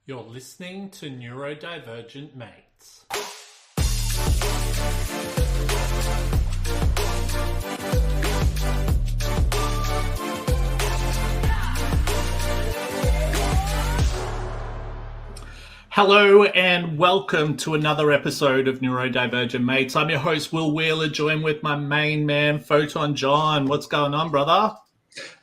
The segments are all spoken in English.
You're listening to Neurodivergent Mates. Hello and welcome to another episode of Neurodivergent Mates. I'm your host, Will Wheeler, joined with my main man, Photon John. What's going on, brother?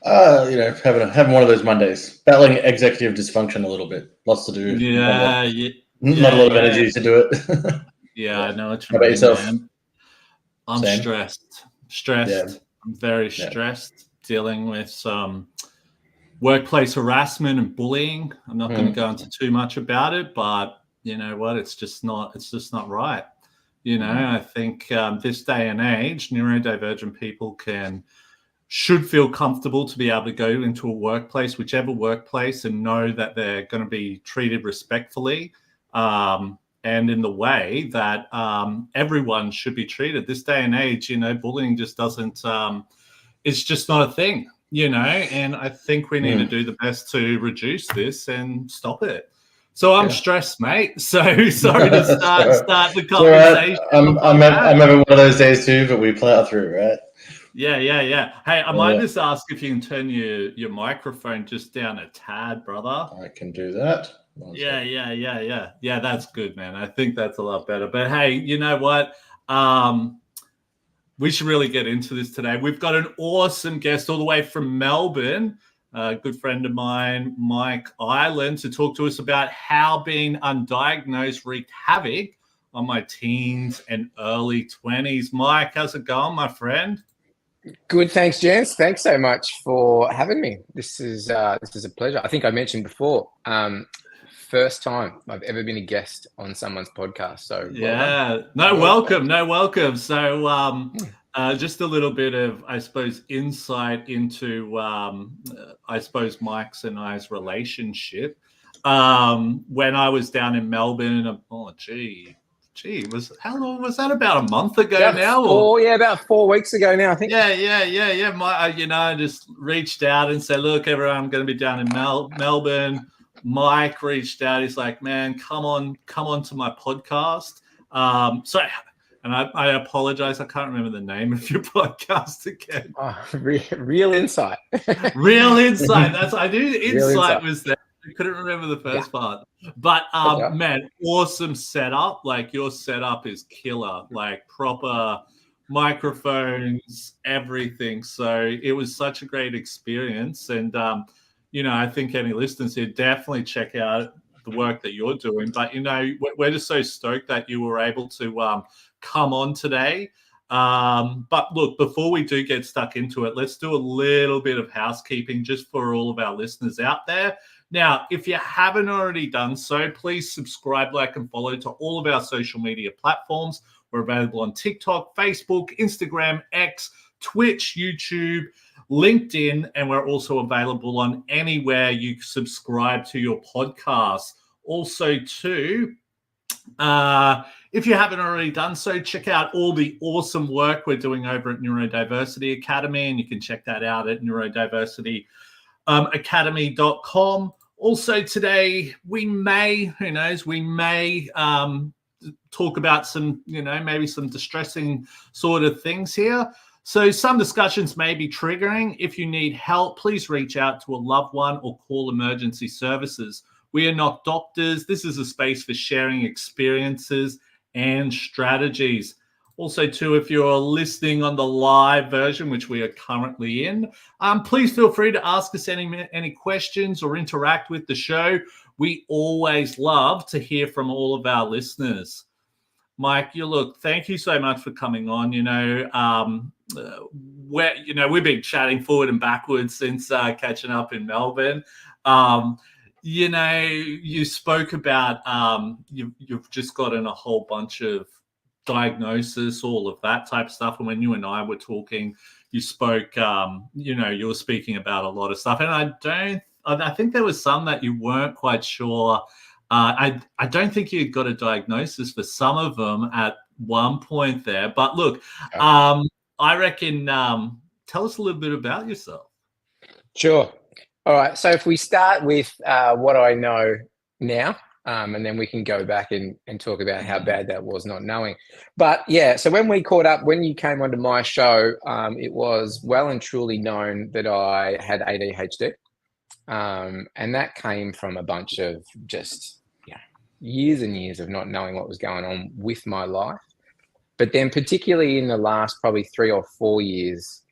Having one of those Mondays, battling executive dysfunction a little bit. Lots to do. Not a lot of energy to do it. Yeah, I know what you How about mean, yourself? man. I'm Same. stressed. Yeah. I'm very stressed, dealing with some workplace harassment and bullying. I'm not going to go into too much about it, but you know what? It's just not right. You know, I think this day and age, neurodivergent people should feel comfortable to be able to go into a workplace, whichever workplace, and know that they're going to be treated respectfully and in the way that everyone should be treated. This day and age, you know, bullying just doesn't, it's just not a thing, you know, and I think we need to do the best to reduce this and stop it. So I'm stressed, mate. So sorry to start the conversation. I'm having one of those days too, but we plow through, right? Yeah. Hey, I might just ask if you can turn your microphone just down a tad, brother. I can do that. Yeah. That's good, man. I think that's a lot better. But hey, you know what? We should really get into this today. We've got an awesome guest all the way from Melbourne, a good friend of mine, Myke Ireland, to talk to us about how being undiagnosed wreaked havoc on my teens and early 20s. Myke, how's it going, my friend? Good, thanks, gents. Thanks so much for having me. This is a pleasure. I think I mentioned before, first time I've ever been a guest on someone's podcast. So welcome. So just a little bit of, I suppose, insight into, I suppose, Myke's and I's relationship. When I was down in Melbourne, how long was that? About a month ago now? About 4 weeks ago now, I think. Yeah. I just reached out and said, look, everyone, I'm going to be down in Melbourne. Myke reached out. He's like, man, come on to my podcast. And I apologize. I can't remember the name of your podcast again. Real Insight. Real Insight. I knew Insight was there. I couldn't remember the first part. But man, awesome setup. Like your setup is killer. Like proper microphones, everything. So it was such a great experience. And you know, I think any listeners here definitely check out the work that you're doing. But you know, we're just so stoked that you were able to come on today. But look, before we do get stuck into it, let's do a little bit of housekeeping just for all of our listeners out there. Now, if you haven't already done so, please subscribe, like, and follow to all of our social media platforms. We're available on TikTok, Facebook, Instagram, X, Twitch, YouTube, LinkedIn, and we're also available on anywhere you subscribe to your podcast. Also, too, if you haven't already done so, check out all the awesome work we're doing over at Neurodiversity Academy, and you can check that out at neurodiversityacademy.com. Also today, we may talk about some, you know, maybe some distressing sort of things here. So some discussions may be triggering. If you need help, please reach out to a loved one or call emergency services. We are not doctors. This is a space for sharing experiences and strategies. Also, too, if you're listening on the live version, which we are currently in, please feel free to ask us any questions or interact with the show. We always love to hear from all of our listeners. Myke, thank you so much for coming on. You know, we've been chatting forward and backwards since catching up in Melbourne. You know, you spoke about you've just gotten a whole bunch of diagnosis, all of that type of stuff. And when you and I were talking, you spoke, you know, you were speaking about a lot of stuff. And I think there was some that you weren't quite sure. I don't think you got a diagnosis for some of them at one point there. But look, I reckon, tell us a little bit about yourself. Sure. All right. So if we start with what I know now. And then we can go back and talk about how bad that was not knowing. But yeah, so when we caught up, when you came onto my show, it was well and truly known that I had ADHD. And that came from a bunch of just years and years of not knowing what was going on with my life. But then particularly in the last probably 3 or 4 years,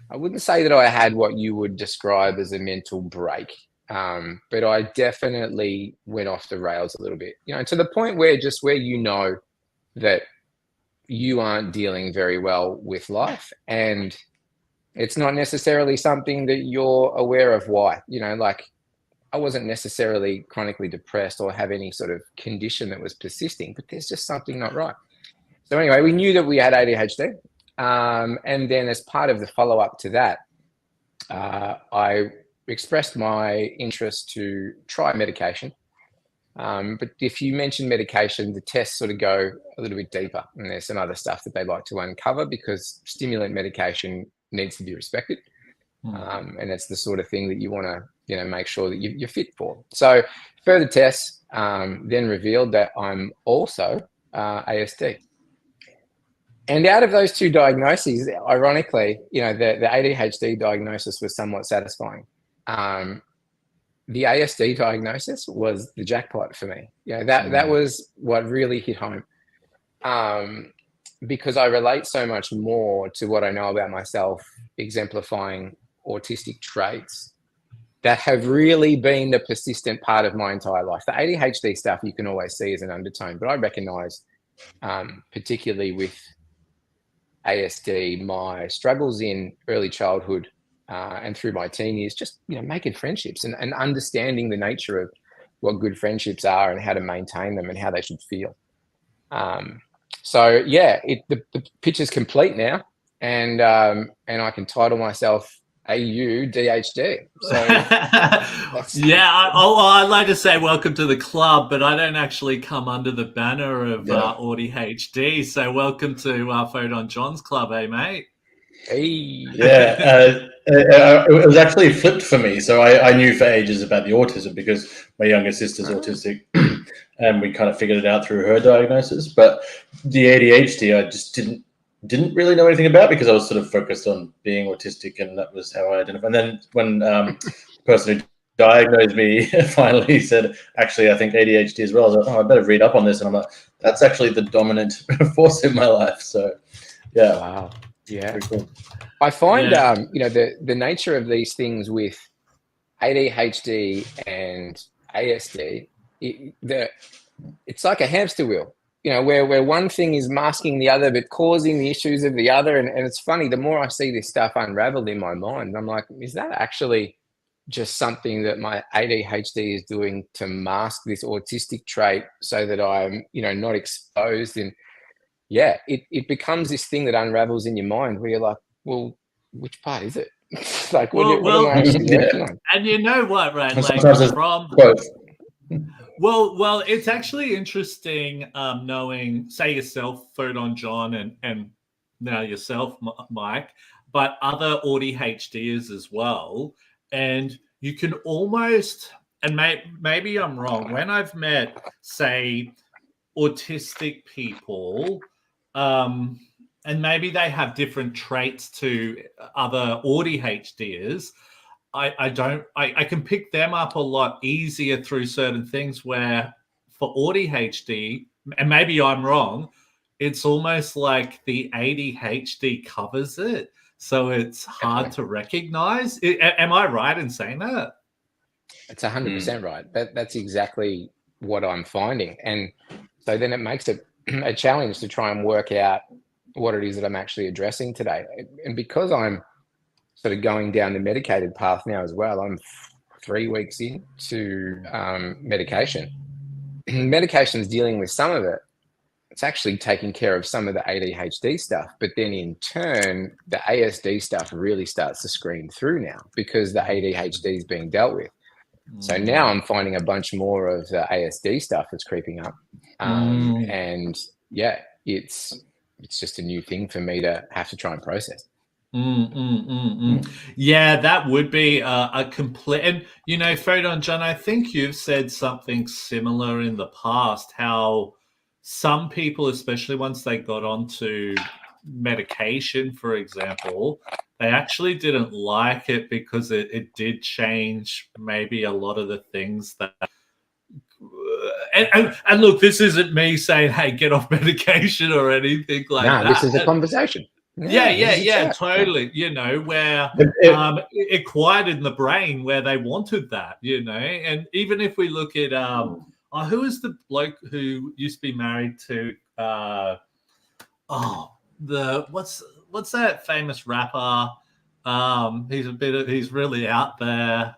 I wouldn't say that I had what you would describe as a mental break. But I definitely went off the rails a little bit, to the point where you know that you aren't dealing very well with life, and it's not necessarily something that you're aware of why. Like, I wasn't necessarily chronically depressed or have any sort of condition that was persisting, but there's just something not right. So anyway, we knew that we had ADHD. And then as part of the follow-up to that, I expressed my interest to try medication. But if you mention medication, the tests sort of go a little bit deeper, and there's some other stuff that they like to uncover because stimulant medication needs to be respected. And it's the sort of thing that you want to, make sure that you're fit for. So further tests then revealed that I'm also ASD. And out of those two diagnoses, ironically, the ADHD diagnosis was somewhat satisfying. The ASD diagnosis was the jackpot for me. That was what really hit home. Because I relate so much more to what I know about myself, exemplifying autistic traits that have really been the persistent part of my entire life. The ADHD stuff you can always see as an undertone, but I recognize, particularly with ASD, my struggles in early childhood and through my teen years, just making friendships and understanding the nature of what good friendships are and how to maintain them and how they should feel. So yeah, the picture's complete now, and I can title myself AUDHD. So yeah, I'd like to say welcome to the club, but I don't actually come under the banner of ADHD. So welcome to Photon John's club, mate? Hey. Yeah, it was actually flipped for me. So I knew for ages about the autism because my younger sister's autistic, and we kind of figured it out through her diagnosis. But the ADHD, I just didn't really know anything about because I was sort of focused on being autistic, and that was how I identified. And then when the person who diagnosed me finally said, actually, I think ADHD as well, I was like, I better read up on this. And I'm like, that's actually the dominant force in my life. So, yeah. Wow. Yeah. Cool. I find, the nature of these things with ADHD and ASD, it's like a hamster wheel. Where one thing is masking the other, but causing the issues of the other. And it's funny, the more I see this stuff unraveled in my mind, I'm like, is that actually just something that my ADHD is doing to mask this autistic trait so that I'm, not exposed? And yeah, it becomes this thing that unravels in your mind where you're like, well, which part is it? Like, what am I actually working on? And you know what, right? Like from both. Well, it's actually interesting knowing, say, yourself, Photon John, and now yourself, Myke, but other ADHDers as well. And you can almost, and maybe I'm wrong, when I've met, say, autistic people, and maybe they have different traits to other ADHDers, I can pick them up a lot easier through certain things, where for ADHD, and maybe I'm wrong, it's almost like the ADHD covers it. So it's hard to recognize. Am I right in saying that? It's 100% right. That's exactly what I'm finding. And so then it makes it a challenge to try and work out what it is that I'm actually addressing today. And because I'm sort of going down the medicated path now as well, I'm 3 weeks into medication. Medication's dealing with some of it. It's actually taking care of some of the ADHD stuff, but then in turn, the ASD stuff really starts to scream through now because the ADHD is being dealt with. So now I'm finding a bunch more of the ASD stuff that's creeping up. And yeah, it's just a new thing for me to have to try and process. Yeah, that would be a complete. And Photon John, I think you've said something similar in the past. How some people, especially once they got onto medication, for example, they actually didn't like it because it did change maybe a lot of the things that. And look, this isn't me saying, "Hey, get off medication" or anything like that. This is a conversation. Yeah, totally. Where it quieted the brain where they wanted that. And even if we look at who is the bloke who used to be married to what's that famous rapper? He's really out there.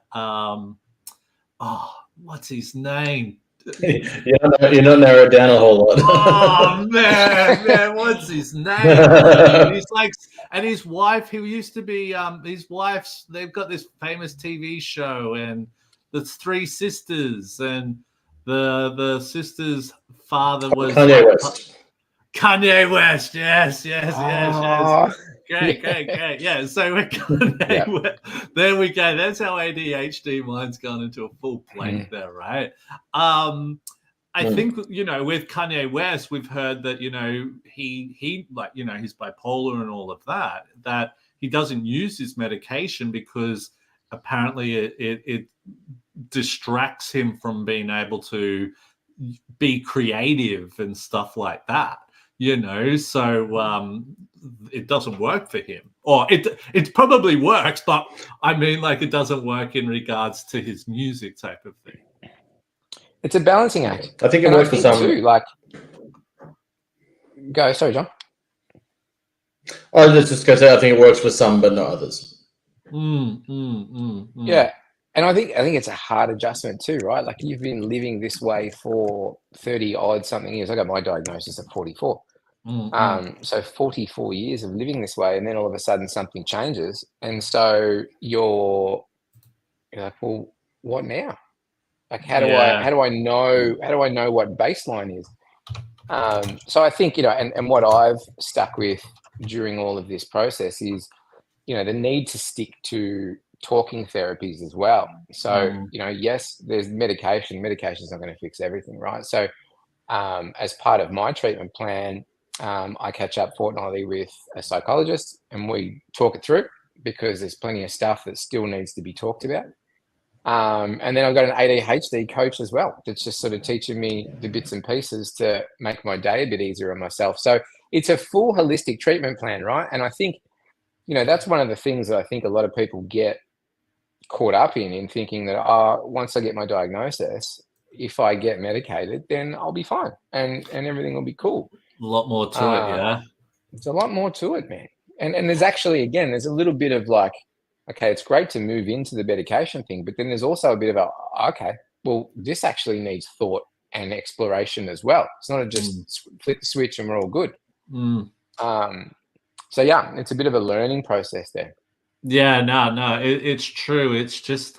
What's his name? You don't narrow it down a whole lot. Oh man, what's his name? He's like, and his wife, who used to be his wife's. They've got this famous TV show, and there's 3 sisters, and the sister's father was Kanye West. Kanye West, yes. Great. Yeah, so we're there we go. That's how ADHD mind's gone into a full blank there, right? I think with Kanye West, we've heard that he he's bipolar and all of that he doesn't use his medication because apparently it distracts him from being able to be creative and stuff like that. So it doesn't work for him, or it probably works, but I mean, like, it doesn't work in regards to his music type of thing. It's a balancing act. I think it works for some too. Sorry, John. I was just going to say, I think it works for some, but not others. Yeah. And I think it's a hard adjustment too, right? Like, you've been living this way for 30 odd something years. I got my diagnosis at 44. So 44 years of living this way, and then all of a sudden something changes. And so you're like, well, what now? Like, how do I know what baseline is? So I think, and what I've stuck with during all of this process is, the need to stick to talking therapies as well. So, yes, there's medication. Medication's not going to fix everything, right? So as part of my treatment plan, I catch up fortnightly with a psychologist and we talk it through, because there's plenty of stuff that still needs to be talked about. And then I've got an ADHD coach as well that's just sort of teaching me the bits and pieces to make my day a bit easier on myself. So it's a full holistic treatment plan, right? And I think, that's one of the things that I think a lot of people get caught up in thinking that, once I get my diagnosis, if I get medicated, then I'll be fine and everything will be cool. A lot more to it, yeah. There's a lot more to it, man. And there's actually, again, there's a little bit of like, okay, it's great to move into the medication thing, but then there's also a bit of okay, well, this actually needs thought and exploration as well. It's not just flip the switch and we're all good. So yeah, it's a bit of a learning process there. Yeah, no, it's true. It's just,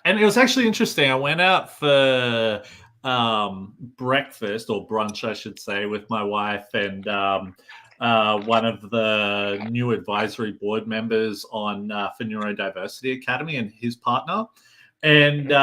and it was actually interesting. I went out for breakfast, or brunch, I should say, with my wife and one of the new advisory board members for Neurodiversity Academy and his partner. And,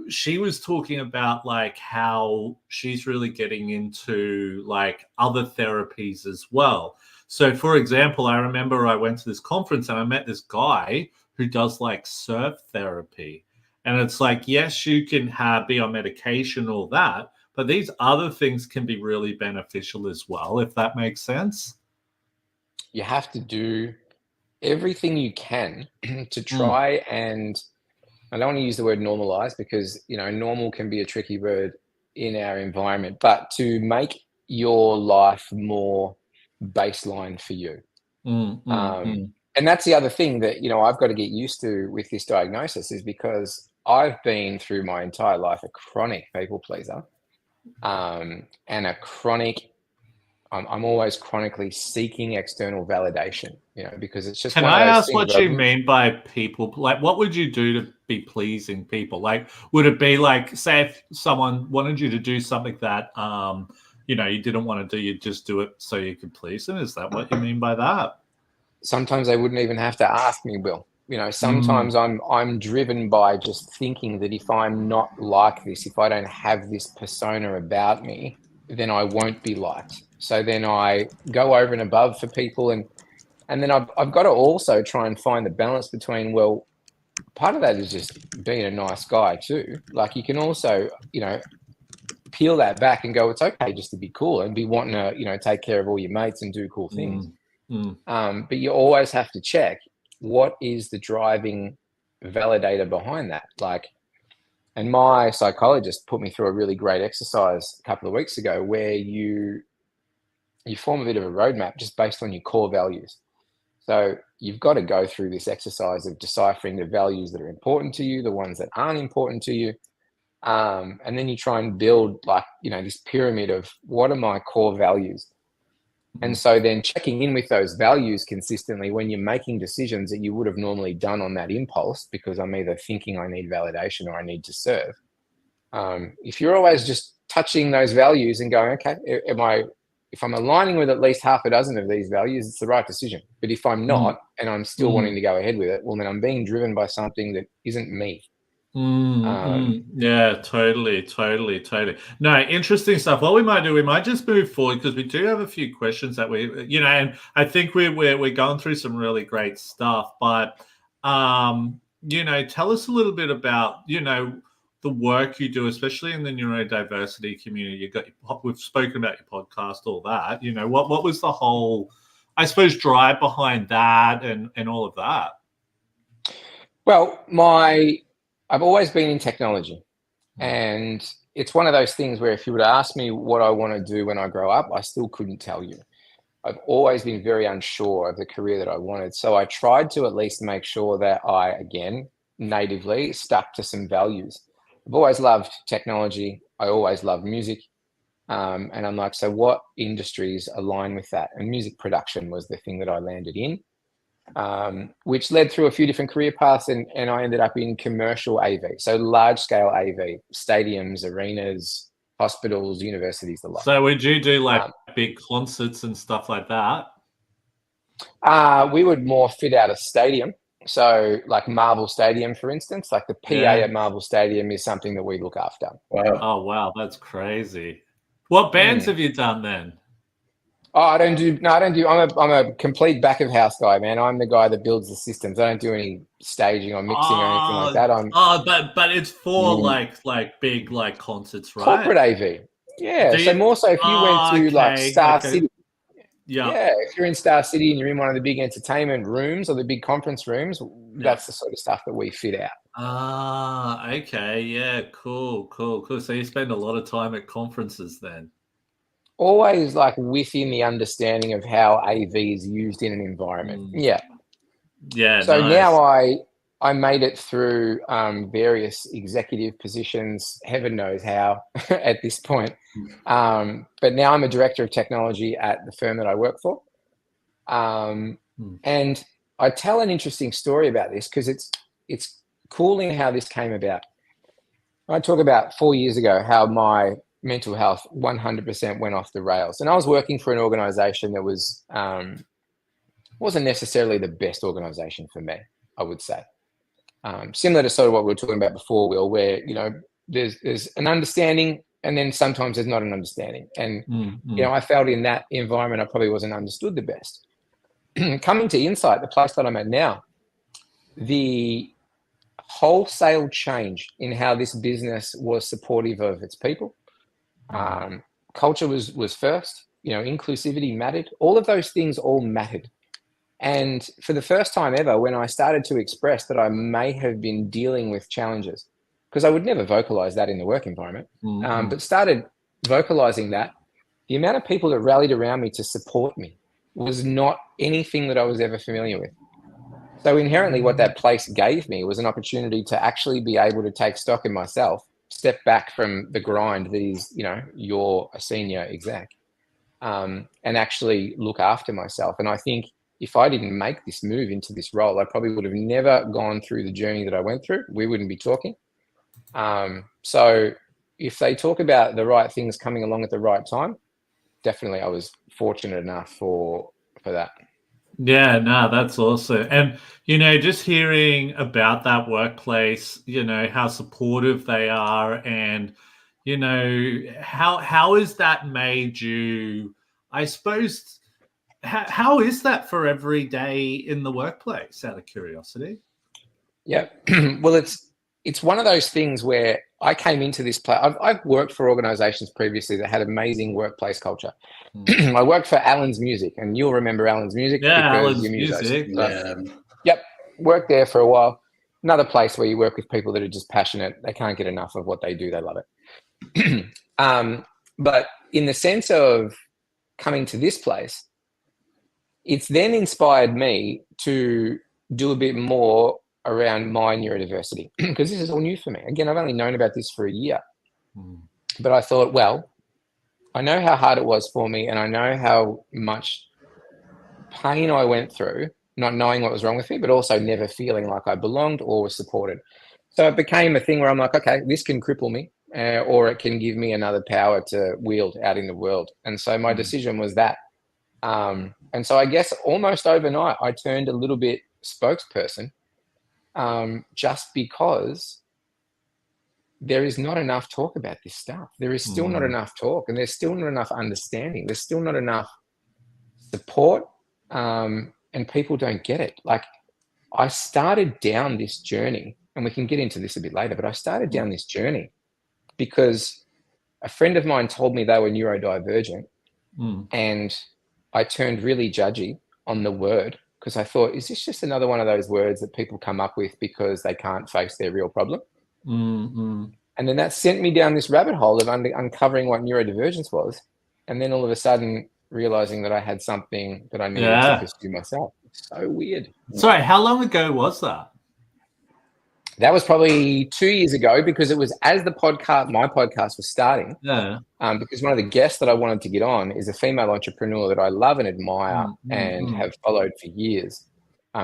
she was talking about like how she's really getting into like other therapies as well. So, for example, I remember I went to this conference and I met this guy who does like surf therapy. And it's like, yes, you can be on medication, all that, but these other things can be really beneficial as well, if that makes sense. You have to do everything you can to try and, I don't want to use the word normalize, because, normal can be a tricky word in our environment, but to make your life more baseline for you. And that's the other thing that, I've got to get used to with this diagnosis, is because I've been through my entire life a chronic people pleaser, and I'm always chronically seeking external validation, because it's just. Can I ask what you mean by people? Like, what would you do to be pleasing people? Like, would it be like, say, if someone wanted you to do something that, you didn't want to do, you'd just do it so you could please them? Is that what you mean by that? sometimes they wouldn't even have to ask me, Will. You know, sometimes I'm driven by just thinking that if I'm not like this, if I don't have this persona about me, then I won't be liked. So then I go over and above for people, and then I've got to also try and find the balance between, well, part of that is just being a nice guy too. Like, you can also, you know, peel that back and go, it's okay just to be cool and be wanting to, you know, take care of all your mates and do cool things. But you always have to check, what is the driving validator behind that? Like, and my psychologist put me through a really great exercise a couple of weeks ago where you form a bit of a roadmap just based on your core values. So you've got to go through this exercise of deciphering the values that are important to you, the ones that aren't important to you. And then you try and build, like, you know, this pyramid of what are my core values. And so then checking in with those values consistently when you're making decisions that you would have normally done on that impulse, because I'm either thinking I need validation or I need to serve. If you're always just touching those values and going, okay, if I'm aligning with at least half a dozen of these values, it's the right decision. But if I'm not, and I'm still wanting to go ahead with it, well, then I'm being driven by something that isn't me. Yeah, totally. No, interesting stuff. What we might do, we might just move forward because we do have a few questions that we, you know, and I think we're going through some really great stuff. But you know, tell us a little bit about, you know, the work you do, especially in the neurodiversity community. We've spoken about your podcast, all that. You know, what was the whole, I suppose, drive behind that and all of that? Well, I've always been in technology, and it's one of those things where if you were to ask me what I want to do when I grow up, I still couldn't tell you. I've always been very unsure of the career that I wanted. So I tried to at least make sure that I, again, natively stuck to some values. I've always loved technology. I always loved music. And I'm like, so what industries align with that? And music production was the thing that I landed in. Which led through a few different career paths, and I ended up in commercial AV, so large scale AV, stadiums, arenas, hospitals, universities, the like. So would you do like big concerts and stuff like that? We would more fit out a stadium. So like Marvel Stadium, for instance, like the PA at Marvel Stadium is something that we look after. Wow. Oh, wow. That's crazy. What bands have you done then? Oh, I don't do. I'm a complete back of house guy, man. I'm the guy that builds the systems. I don't do any staging or mixing or anything like that. But it's for like big like concerts, right? Corporate AV. Yeah. So more so if you went to like Star City. Yeah. If you're in Star City and you're in one of the big entertainment rooms or the big conference rooms, that's the sort of stuff that we fit out. Okay. Yeah. Cool. So you spend a lot of time at conferences then? Always like within the understanding of how AV is used in an environment. Yeah. So nice. Now I made it through various executive positions, heaven knows how at this point. But now I'm a director of technology at the firm that I work for. And I tell an interesting story about this because it's cool in how this came about. I talk about 4 years ago how my mental health 100% went off the rails. And I was working for an organization that wasn't necessarily the best organization for me, I would say. Similar to sort of what we were talking about before, Will, where, you know, there's an understanding and then sometimes there's not an understanding. And, you know, I felt in that environment, I probably wasn't understood the best. Coming to Insight, the place that I'm at now, the wholesale change in how this business was supportive of its people. Culture was first, you know, inclusivity mattered. All of those things all mattered. And for the first time ever, when I started to express that I may have been dealing with challenges, because I would never vocalize that in the work environment, but started vocalizing that, the amount of people that rallied around me to support me was not anything that I was ever familiar with. So inherently what that place gave me was an opportunity to actually be able to take stock in myself, step back from the grind that is, you know, you're a senior exec, and actually look after myself. And I think if I didn't make this move into this role, I probably would have never gone through the journey that I went through. We wouldn't be talking. So if they talk about the right things coming along at the right time, definitely I was fortunate enough for that. Yeah, no, that's awesome. And, just hearing about that workplace, how supportive they are and, how has that made you, I suppose, how is that for every day in the workplace, out of curiosity? Yeah. Well, it's one of those things where I came into this place. I've worked for organizations previously that had amazing workplace culture. I worked for Alan's Music, and you'll remember Alan's Music Yeah, because Alan's you're musos. Music. Yeah. Yep. Worked there for a while. Another place where you work with people that are just passionate. They can't get enough of what they do. They love it. But in the sense of coming to this place, it's then inspired me to do a bit more around my neurodiversity because this is all new for me. Again, I've only known about this for a year, but I thought, well, I know how hard it was for me, and I know how much pain I went through, not knowing what was wrong with me, but also never feeling like I belonged or was supported. So it became a thing where I'm like, okay, this can cripple me, or it can give me another power to wield out in the world. And so my decision was that. And so I guess almost overnight, I turned a little bit spokesperson, just because there is not enough talk about this stuff. There is still not enough talk, and there's still not enough understanding. There's still not enough support, and people don't get it. Like, I started down this journey, and we can get into this a bit later, but I started down this journey because a friend of mine told me they were neurodivergent, and I turned really judgy on the word because I thought, is this just another one of those words that people come up with because they can't face their real problem? And then that sent me down this rabbit hole of uncovering what neurodivergence was, and then all of a sudden realizing that I had something that I needed to pursue myself. It's so weird. Sorry, how long ago was that? That was probably 2 years ago, because it was as my podcast was starting. Yeah. Because one of the guests that I wanted to get on is a female entrepreneur that I love and admire and have followed for years.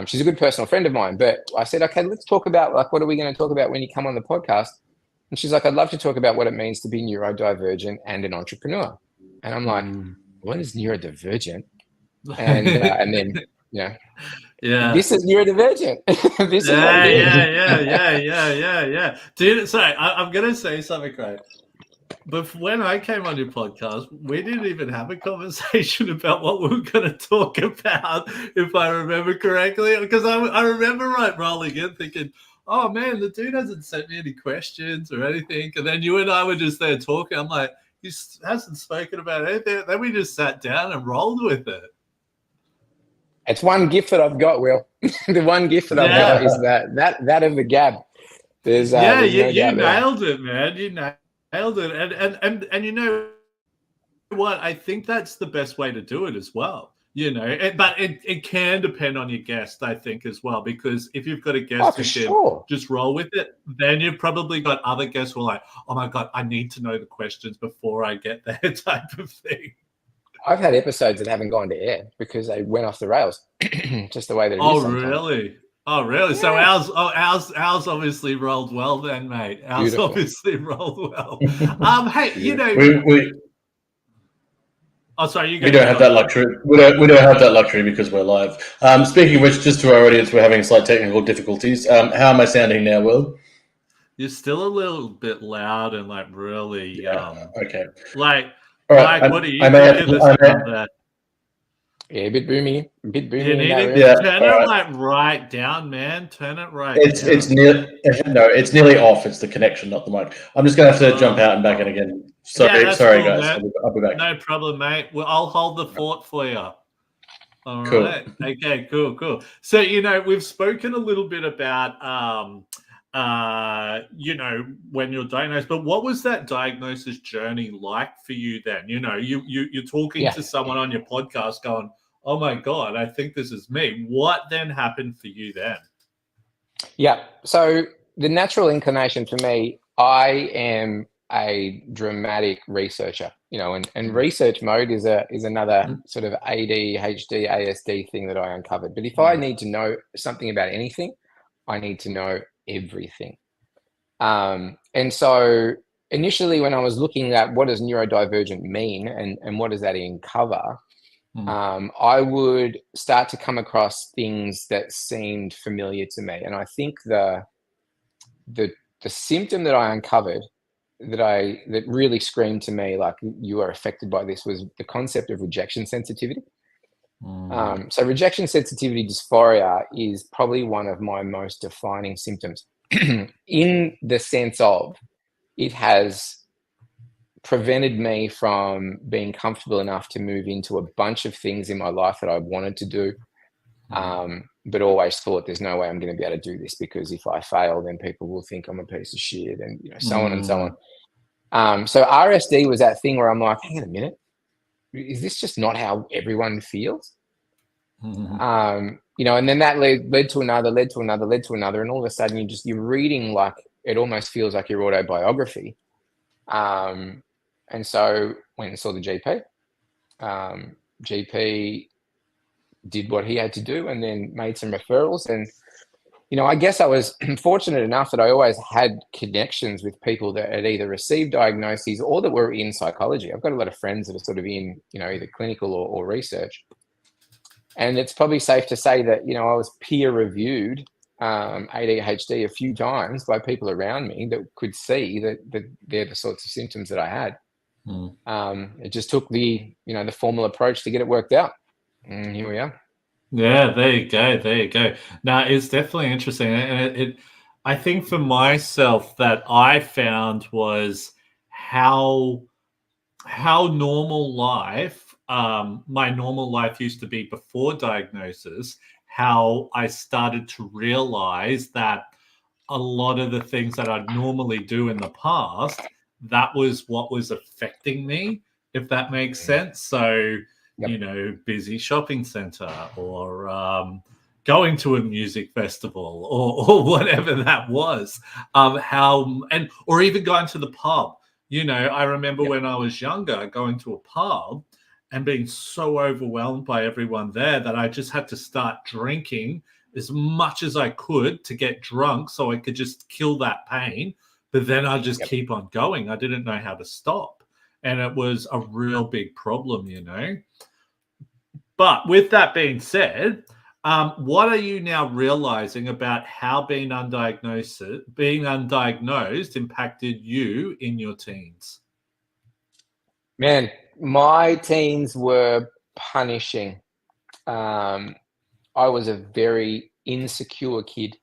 She's a good personal friend of mine, but I said, okay, let's talk about, like, what are we going to talk about when you come on the podcast? And she's like, I'd love to talk about what it means to be neurodivergent and an entrepreneur. And I'm like, what is neurodivergent? And then, this is neurodivergent. This is what it is. Yeah. Dude, sorry, I'm going to say something great. But when I came on your podcast, we didn't even have a conversation about what we were going to talk about, if I remember correctly. Because I remember rolling in thinking, oh, man, the dude hasn't sent me any questions or anything. And then you and I were just there talking. I'm like, he hasn't spoken about anything. Then we just sat down and rolled with it. It's one gift that I've got, Will. The one gift that I've got is that of the gab. There's you nailed it, man. You nailed it. And you know what? I think that's the best way to do it as well. But it can depend on your guest, I think, as well, because if you've got a guest who can just roll with it, then you've probably got other guests who are like, oh my God, I need to know the questions before I get there type of thing. I've had episodes that haven't gone to air because they went off the rails, just the way that it is sometimes. Really? Oh, really? Yeah. So ours obviously rolled well then, mate. Ours obviously rolled well. Hey, sorry. We don't have that luxury. We don't have that luxury because we're live. Speaking of which, just to our audience, we're having slight technical difficulties. How am I sounding now, Will? You're still a little bit loud and like really. Okay. Like. All right, Mike, what are you thinking about that? Yeah, a bit boomy. You need to turn it like right down, man. Turn it right down. It's nearly off. It's the connection, not the mic. I'm just going to have to jump out and back in again. Sorry, cool, guys. I'll be back. No problem, mate. Well, I'll hold the fort for you. All cool. Right. Okay, cool. So, we've spoken a little bit about when you're diagnosed, but what was that diagnosis journey like for you then? You're talking to someone on your podcast going, oh my God, I think this is me. What then happened for you then? Yeah. So the natural inclination for me, I am a dramatic researcher, and research mode is another sort of ADHD, ASD thing that I uncovered. But if I need to know something about anything, I need to know everything. And so initially when I was looking at what does neurodivergent mean and what does that uncover, I would start to come across things that seemed familiar to me. And I think the symptom that I uncovered that really screamed to me like you are affected by this was the concept of rejection sensitivity. So rejection sensitivity dysphoria is probably one of my most defining symptoms in the sense of it has prevented me from being comfortable enough to move into a bunch of things in my life that I wanted to do, but always thought there's no way I'm going to be able to do this because if I fail, then people will think I'm a piece of shit, and so on and so on. So RSD was that thing where I'm like, hang on a minute, is this just not how everyone feels? And then that led to another, and all of a sudden you're reading like it almost feels like your autobiography. And so went and saw the GP. GP did what he had to do and then made some referrals. And, I guess I was fortunate enough that I always had connections with people that had either received diagnoses or that were in psychology. I've got a lot of friends that are sort of in, either clinical or research. And it's probably safe to say that, I was peer reviewed ADHD a few times by people around me that could see that they're the sorts of symptoms that I had. It just took the formal approach to get it worked out. And here we are. Yeah, there you go. Now, it's definitely interesting. And I think for myself that I found was how normal life, my normal life used to be before diagnosis, how I started to realize that a lot of the things that I'd normally do in the past, that was what was affecting me, if that makes sense. So, busy shopping center or going to a music festival or whatever that was, or even going to the pub. I remember when I was younger going to a pub and being so overwhelmed by everyone there that I just had to start drinking as much as I could to get drunk so I could just kill that pain. But then I just keep on going. I didn't know how to stop. And it was a real big problem, But with that being said, what are you now realizing about how being undiagnosed impacted you in your teens? Man, my teens were punishing. I was a very insecure kid.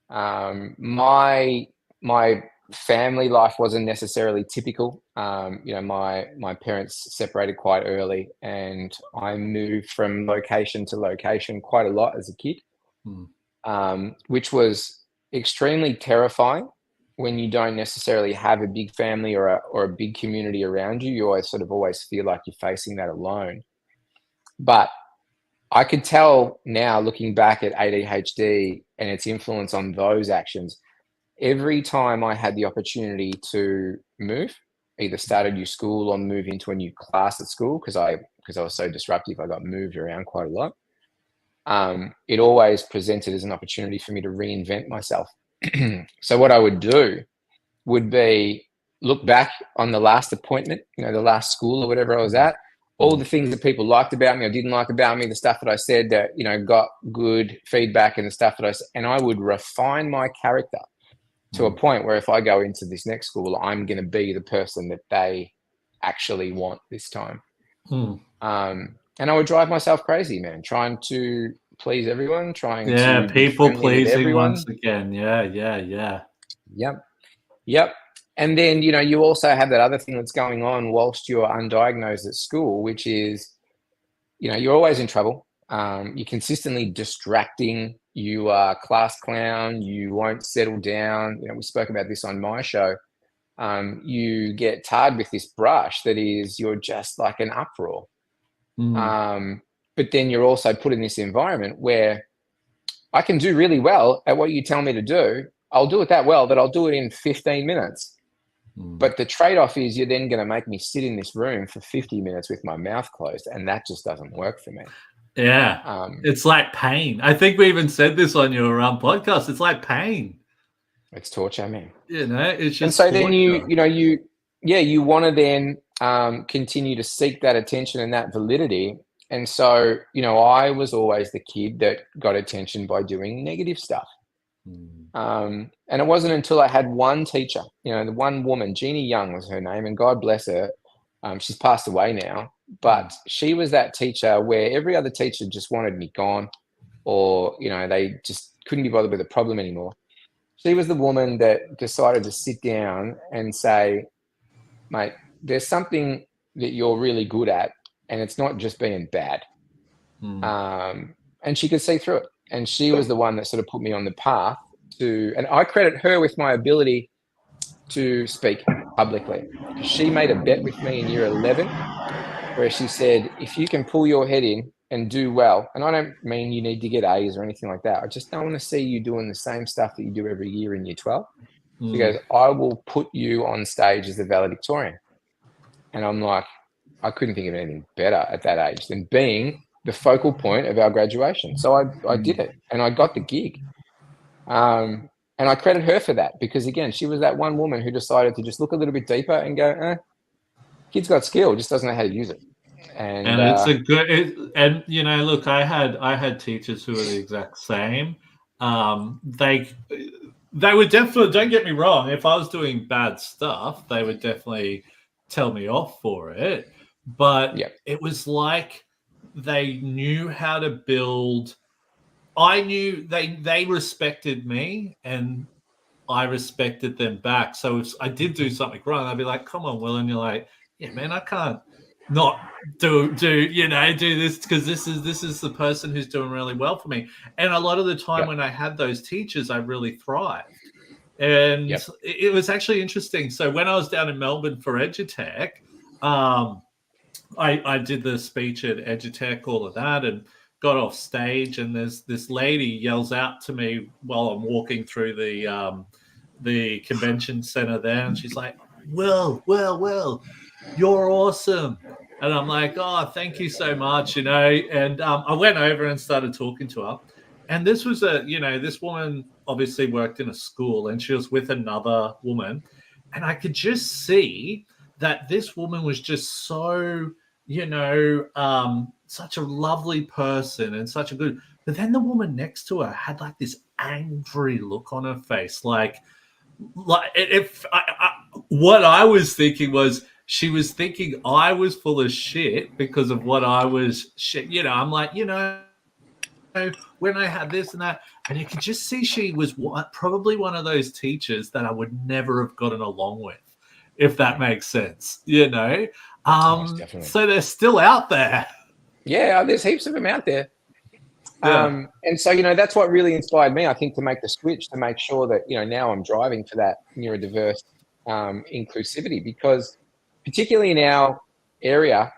My family life wasn't necessarily typical. My parents separated quite early, and I moved from location to location quite a lot as a kid, which was extremely terrifying. When you don't necessarily have a big family or a big community around you, you always feel like you're facing that alone. But I could tell now, looking back at ADHD and its influence on those actions, every time I had the opportunity to move, either start a new school or move into a new class at school, because I was so disruptive, I got moved around quite a lot. It always presented as an opportunity for me to reinvent myself. So what I would do would be look back on the last appointment, the last school or whatever I was at, all the things that people liked about me or didn't like about me, the stuff that I said that, got good feedback, and the stuff that and I would refine my character to a point where if I go into this next school, I'm going to be the person that they actually want this time. And I would drive myself crazy, man, trying to please everyone, trying to people pleasing once again. Yeah. Yep. And then, you also have that other thing that's going on whilst you're undiagnosed at school, which is, you're always in trouble. You're consistently distracting. You are class clown. You won't settle down. We spoke about this on my show. You get tarred with this brush that is, you're just like an uproar. But then you're also put in this environment where I can do really well at what you tell me to do. I'll do it that well that I'll do it in 15 minutes. But the trade-off is you're then going to make me sit in this room for 50 minutes with my mouth closed, and that just doesn't work for me. Yeah. It's like pain. I think we even said this on your podcast. It's like pain. It's torture, man. It's just and so torture. Then you want to then continue to seek that attention and that validity. And so, you know, I was always the kid that got attention by doing negative stuff. And it wasn't until I had one teacher, you know, the one woman, Jeannie Young was her name, and God bless her. She's passed away now, but she was that teacher where every other teacher just wanted me gone, or, you know, they just couldn't be bothered with the problem anymore. She was the woman that decided to sit down and say, mate, there's something that you're really good at, and it's not just being bad. And she could see through it. And she was the one that sort of put me on the path to, and I credit her with my ability to speak publicly. She made a bet with me in year 11 where she said, if you can pull your head in and do well, and I don't mean you need to get A's or anything like that. I just don't want to see you doing the same stuff that you do every year in year 12. She goes, I will put you on stage as the valedictorian. And I'm like, I couldn't think of anything better at that age than being the focal point of our graduation. So I did it, and I got the gig. And I credit her for that, because again, she was that one woman who decided to just look a little bit deeper and go, kid's got skill, just doesn't know how to use it. And it's a good, and you know, look, I had teachers who were the exact same. They would definitely, don't get me wrong, if I was doing bad stuff, they would definitely tell me off for it. But it was like they knew how to build. I knew they respected me, and I respected them back. So if I did do something wrong, I'd be like, come on, Will. And you're like, yeah, man, I can't not do this, because this is the person who's doing really well for me. And a lot of the time when I had those teachers, I really thrived. And it was actually interesting. So when I was down in Melbourne for Edutech, I did the speech at Edutech, all of that, and got off stage, and there's this lady yells out to me while I'm walking through the convention center there, and she's like, Will, you're awesome. And I'm like, oh, thank you so much, you know. And I went over and started talking to her. And this was this woman obviously worked in a school, and she was with another woman. And I could just see that this woman was just so, such a lovely person and such a good. But then the woman next to her had like this angry look on her face. Like if what I was thinking was, she was thinking I was full of shit because of what I was shit. You know, I'm like, when I had this and that, and you could just see she was probably one of those teachers that I would never have gotten along with, if that makes sense, So they're still out there. Yeah, there's heaps of them out there. Yeah. And so, that's what really inspired me, I think, to make the switch, to make sure that, now I'm driving for that neurodiverse inclusivity, because particularly in our area,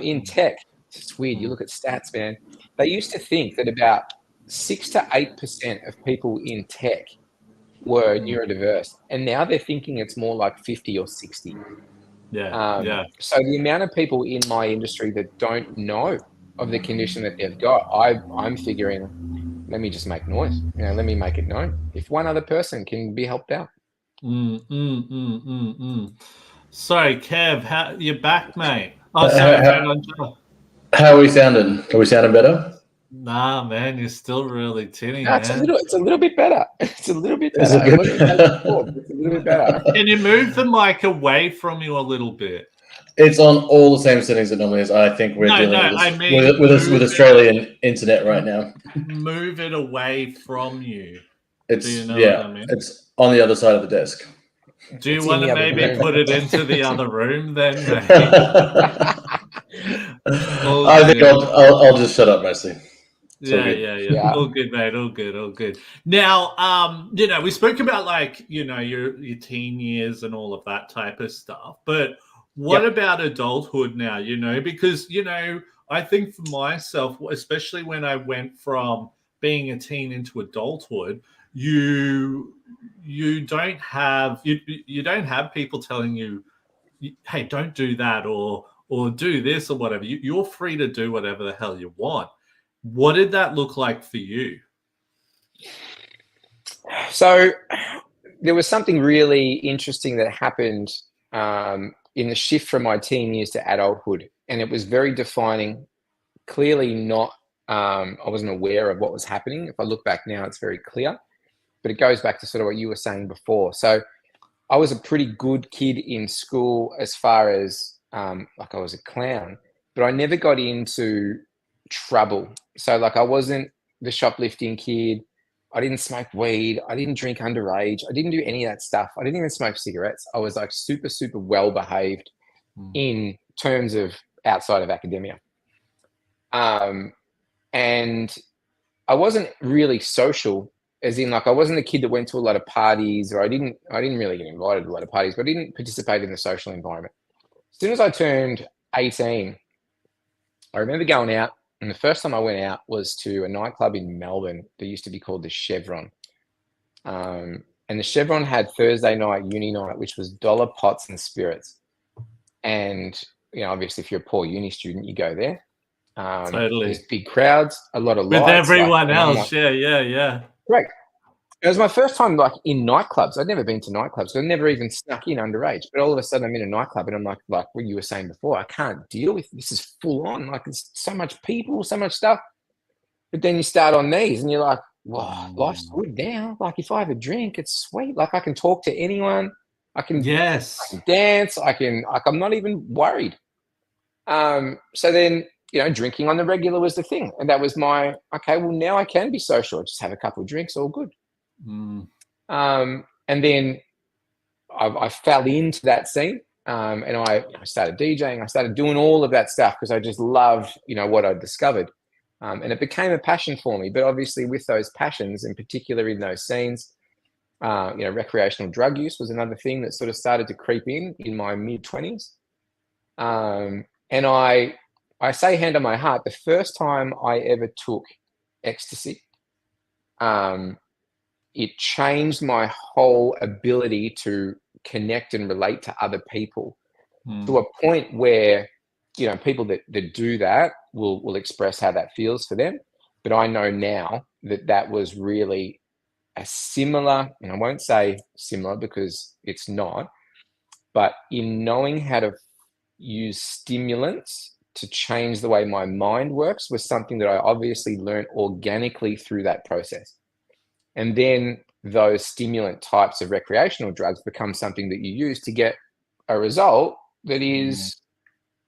in tech, it's weird. You look at stats, man. They used to think that about 6 to 8% of people in tech were neurodiverse, and now they're thinking it's more like 50 or 60. So the amount of people in my industry that don't know of the condition that they've got, I'm figuring, let me just make noise. Let me make it known. If one other person can be helped out. Sorry, Kev, you're back, mate. Oh, sorry, how are we sounding? Are we sounding better? Nah, man, you're still really tinny. No, it's a little bit better. It's a little bit better. It's a little bit better. Can you move the mic away from you a little bit? It's on all the same settings it normally is. I think we're dealing with Australian internet right now. Move it away from you. It's what I mean? It's on the other side of the desk. Do you want to maybe put it into the other room then? I think I'll just shut up mostly. Yeah. All good, mate. All good. Now, we spoke about your teen years and all of that type of stuff. But what about adulthood now? Because I think for myself, especially when I went from being a teen into adulthood, you don't have people telling you, hey, don't do that or do this or whatever. You're free to do whatever the hell you want. What did that look like for you? So there was something really interesting that happened in the shift from my teen years to adulthood, and it was very defining clearly not, I wasn't aware of what was happening. If I look back now, it's very clear, but it goes back to sort of what you were saying before. So I was a pretty good kid in school as far as like I was a clown, but I never got into trouble. So like I wasn't the shoplifting kid. I didn't smoke weed. I didn't drink underage. I didn't do any of that stuff. I didn't even smoke cigarettes. I was like super, super well behaved in terms of outside of academia. And I wasn't really social, as in like I wasn't a kid that went to a lot of parties, or I didn't really get invited to a lot of parties, but I didn't participate in the social environment. As soon as I turned 18, I remember going out, and the first time I went out was to a nightclub in Melbourne that used to be called the Chevron. And the Chevron had Thursday night, uni night, which was dollar pots and spirits. And, you know, obviously if you're a poor uni student, you go there. Totally. There's big crowds, a lot of With lights. everyone else. Yeah. Great. It was my first time like in nightclubs. I'd never been to nightclubs. I'd never even snuck in underage. But all of a sudden I'm in a nightclub and I'm like what you were saying before, I can't deal with this. Is full on. Like there's so much people, so much stuff. But then you start on these and you're like, wow, life's good now. Like if I have a drink, it's sweet. Like I can talk to anyone. I can dance. I'm not even worried. So then, you know, drinking on the regular was the thing. And that was my, okay, well now I can be social. Just have a couple of drinks, all good. And then I fell into that scene, and I started DJing. I started doing all of that stuff because I just loved, you know, what I discovered, and it became a passion for me. But obviously, with those passions, in particular in those scenes, you know, recreational drug use was another thing that sort of started to creep in my mid-20s. And I say hand on my heart, the first time I ever took ecstasy, it changed my whole ability to connect and relate to other people to a point where, you know, people that do that will express how that feels for them. But I know now that was really a similar, and I won't say similar because it's not, but in knowing how to use stimulants to change the way my mind works was something that I obviously learned organically through that process. And then those stimulant types of recreational drugs become something that you use to get a result that is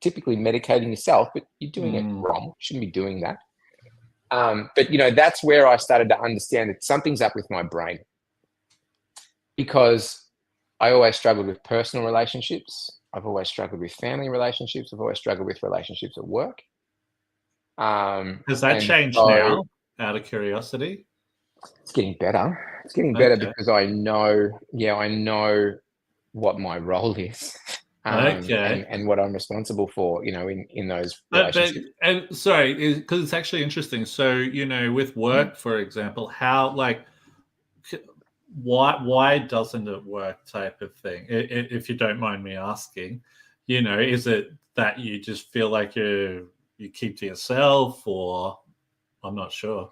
typically medicating yourself, but you're doing it wrong. You shouldn't be doing that. But, you know, that's where I started to understand that something's up with my brain, because I always struggled with personal relationships. I've always struggled with family relationships. I've always struggled with relationships at work. Has that changed now, out of curiosity? It's getting better. It's getting better because I know what my role is. And what I'm responsible for, you know, in those relationships. And sorry, because it's actually interesting. So, you know, with work, for example, how, like, why doesn't it work type of thing? If you don't mind me asking, you know, is it that you just feel like you keep to yourself, or I'm not sure.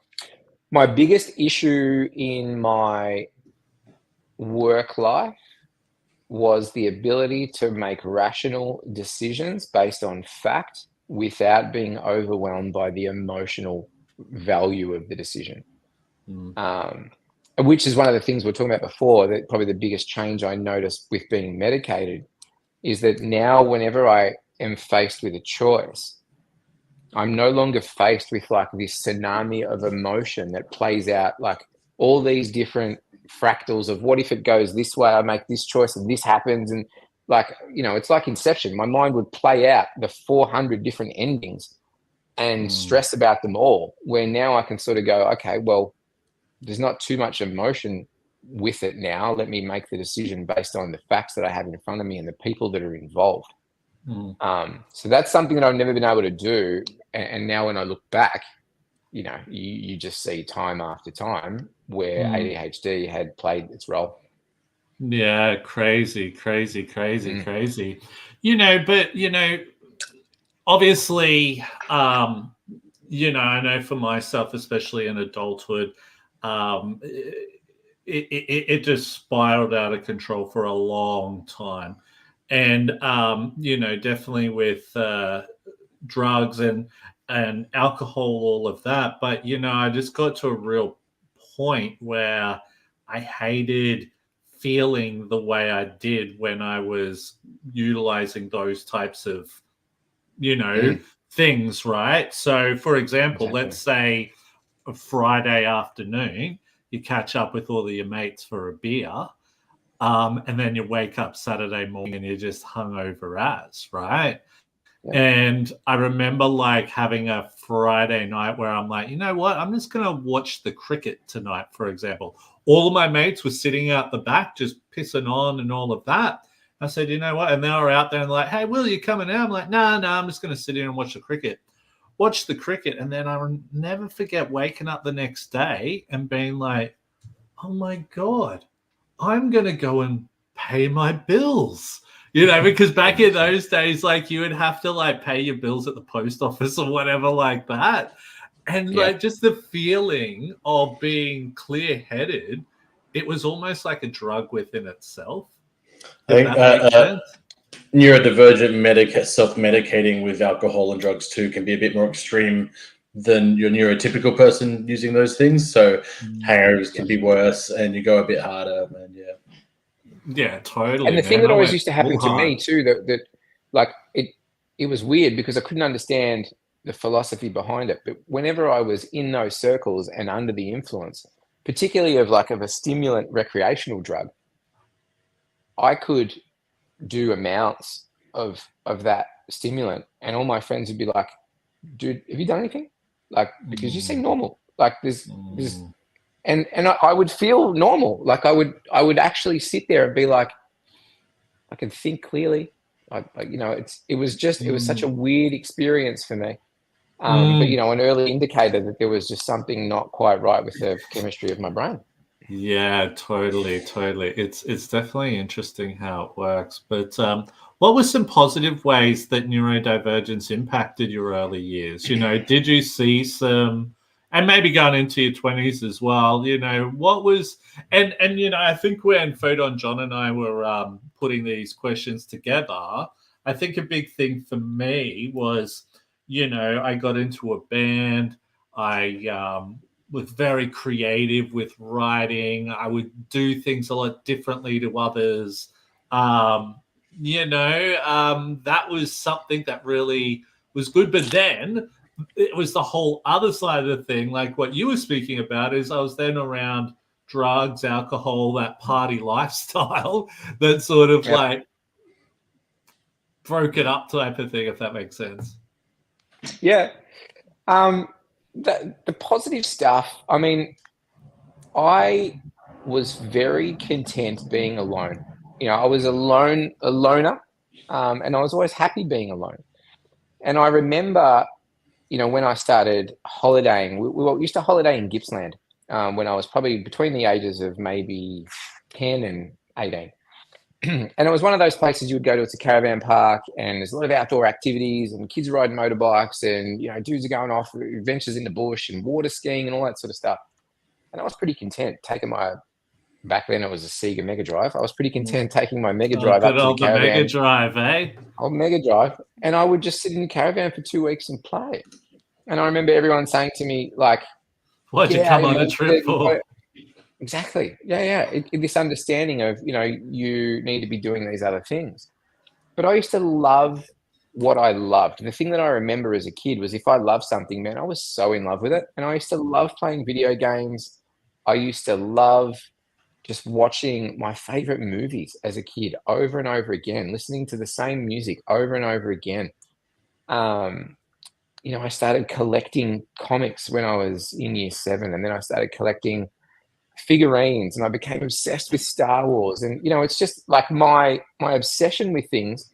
My biggest issue in my work life was the ability to make rational decisions based on fact without being overwhelmed by the emotional value of the decision. Which is one of the things we were talking about before, that probably the biggest change I noticed with being medicated is that now whenever I am faced with a choice, I'm no longer faced with like this tsunami of emotion that plays out like all these different fractals of what if it goes this way, I make this choice and this happens. And like, you know, it's like Inception. My mind would play out the 400 different endings and stress about them all, where now I can sort of go, okay, well, there's not too much emotion with it now. Let me make the decision based on the facts that I have in front of me and the people that are involved. So that's something that I've never been able to do. And now when I look back, you know, you just see time after time where ADHD had played its role. Yeah, crazy. You know, but, you know, obviously, you know, I know for myself, especially in adulthood, it just spiraled out of control for a long time. And, you know, definitely with drugs. And and alcohol, all of that. But, you know, I just got to a real point where I hated feeling the way I did when I was utilizing those types of, you know, things, right? So, for example, let's say a Friday afternoon, you catch up with all of your mates for a beer, and then you wake up Saturday morning and you're just hungover as, right? Yeah. And I remember like having a Friday night where I'm like, you know what? I'm just going to watch the cricket tonight, for example. All of my mates were sitting out the back, just pissing on and all of that. I said, you know what? And they were out there and like, hey, Will, you coming out? I'm like, no, I'm just going to sit here and watch the cricket. And then I'll never forget waking up the next day and being like, oh my God, I'm going to go and pay my bills. You know, because back in those days, like you would have to like pay your bills at the post office or whatever like that. And like just the feeling of being clear-headed, it was almost like a drug within itself. I think neurodivergent self-medicating with alcohol and drugs too can be a bit more extreme than your neurotypical person using those things. So hangovers can be worse and you go a bit harder. And yeah, totally. And the thing that always used to happen to me too, that like it was weird because I couldn't understand the philosophy behind it. But whenever I was in those circles and under the influence, particularly of a stimulant recreational drug, I could do amounts of that stimulant, and all my friends would be like, dude, have you done anything? Like, because you seem normal. Like there's and I would feel normal. Like I would actually sit there and be like, I can think clearly. You know, it was such a weird experience for me. But you know, an early indicator that there was just something not quite right with the chemistry of my brain. Yeah, totally. It's definitely interesting how it works. But what were some positive ways that neurodivergence impacted your early years? You know, did you see some, and maybe going into your 20s as well, you know, what was, and you know, I think when Photon John and I were putting these questions together, I think a big thing for me was, you know, I got into a band. I was very creative with writing. I would do things a lot differently to others. You know, that was something that really was good. But then it was the whole other side of the thing. Like what you were speaking about is I was then around drugs, alcohol, that party lifestyle that sort of like broke it up type of thing, if that makes sense. Yeah. The positive stuff, I mean, I was very content being alone. You know, I was a loner, and I was always happy being alone. And I remember, you know, when I started holidaying, we used to holiday in Gippsland when I was probably between the ages of maybe 10 and 18. And it was one of those places you would go to. It's a caravan park, and there's a lot of outdoor activities, and kids are riding motorbikes, and you know, dudes are going off adventures in the bush and water skiing and all that sort of stuff. And I was pretty content taking back then it was a Sega Mega Drive. I was pretty content taking my Mega Drive up to the caravan. Mega Drive, eh? Old Mega Drive, and I would just sit in the caravan for 2 weeks and play. And I remember everyone saying to me, like, "Why'd you come on a trip for?" Exactly. Yeah. This understanding of, you know, you need to be doing these other things. But I used to love what I loved. And the thing that I remember as a kid was if I loved something, man, I was so in love with it. And I used to love playing video games. I used to love just watching my favorite movies as a kid over and over again, listening to the same music over and over again. You know, I started collecting comics when I was in year 7, and then I started collecting figurines, and I became obsessed with Star Wars. And you know, it's just like my obsession with things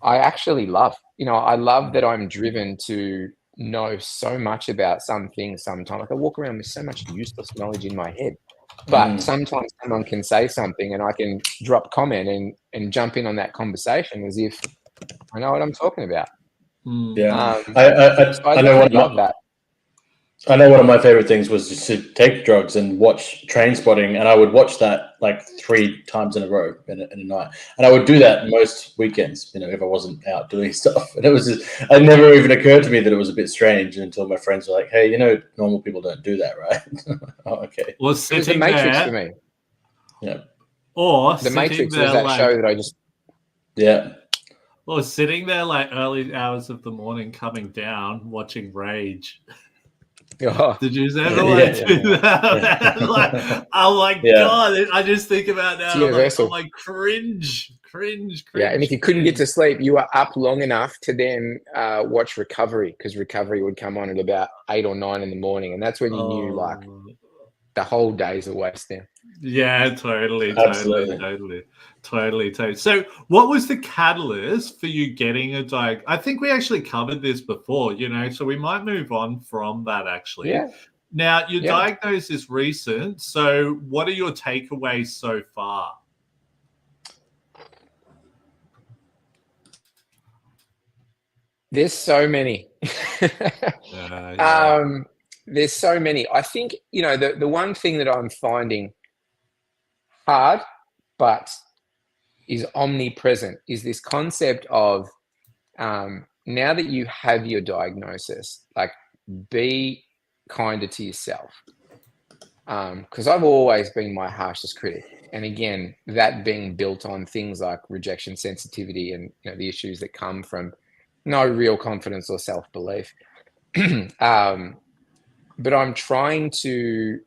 I actually love. You know, I love that I'm driven to know so much about some things sometimes. Like I walk around with so much useless knowledge in my head, but sometimes someone can say something and I can drop comment and jump in on that conversation as if I know what I'm talking about. Yeah, I know love that. I know one of my favorite things was just to take drugs and watch Train Spotting, and I would watch that like 3 times in a row in a night. And I would do that most weekends, if I wasn't out doing stuff. And it was it never even occurred to me that it was a bit strange until my friends were like, "Hey, normal people don't do that, right?" Oh, okay. Well, It was The Matrix for me. Yeah. Or The Matrix was that show that I just. Yeah. Or sitting there like early hours of the morning, coming down, watching Rage. Oh. Did you ever do that? Like, oh my God, I just think about that. I'm like, cringe. Yeah, and if you couldn't get to sleep, you were up long enough to then watch Recovery, because Recovery would come on at about 8 or 9 in the morning, and that's when you knew like the whole day's a waste now. Yeah, totally. So what was the catalyst for you getting a diagnosis? I think we actually covered this before, so we might move on from that actually. Yeah. Now, your diagnosis is recent, so what are your takeaways so far? There's so many. There's so many. I think, the one thing that I'm finding hard, but is omnipresent, is this concept of now that you have your diagnosis, like, be kinder to yourself. Because I've always been my harshest critic. And again, that being built on things like rejection sensitivity and the issues that come from no real confidence or self-belief. But I'm trying to,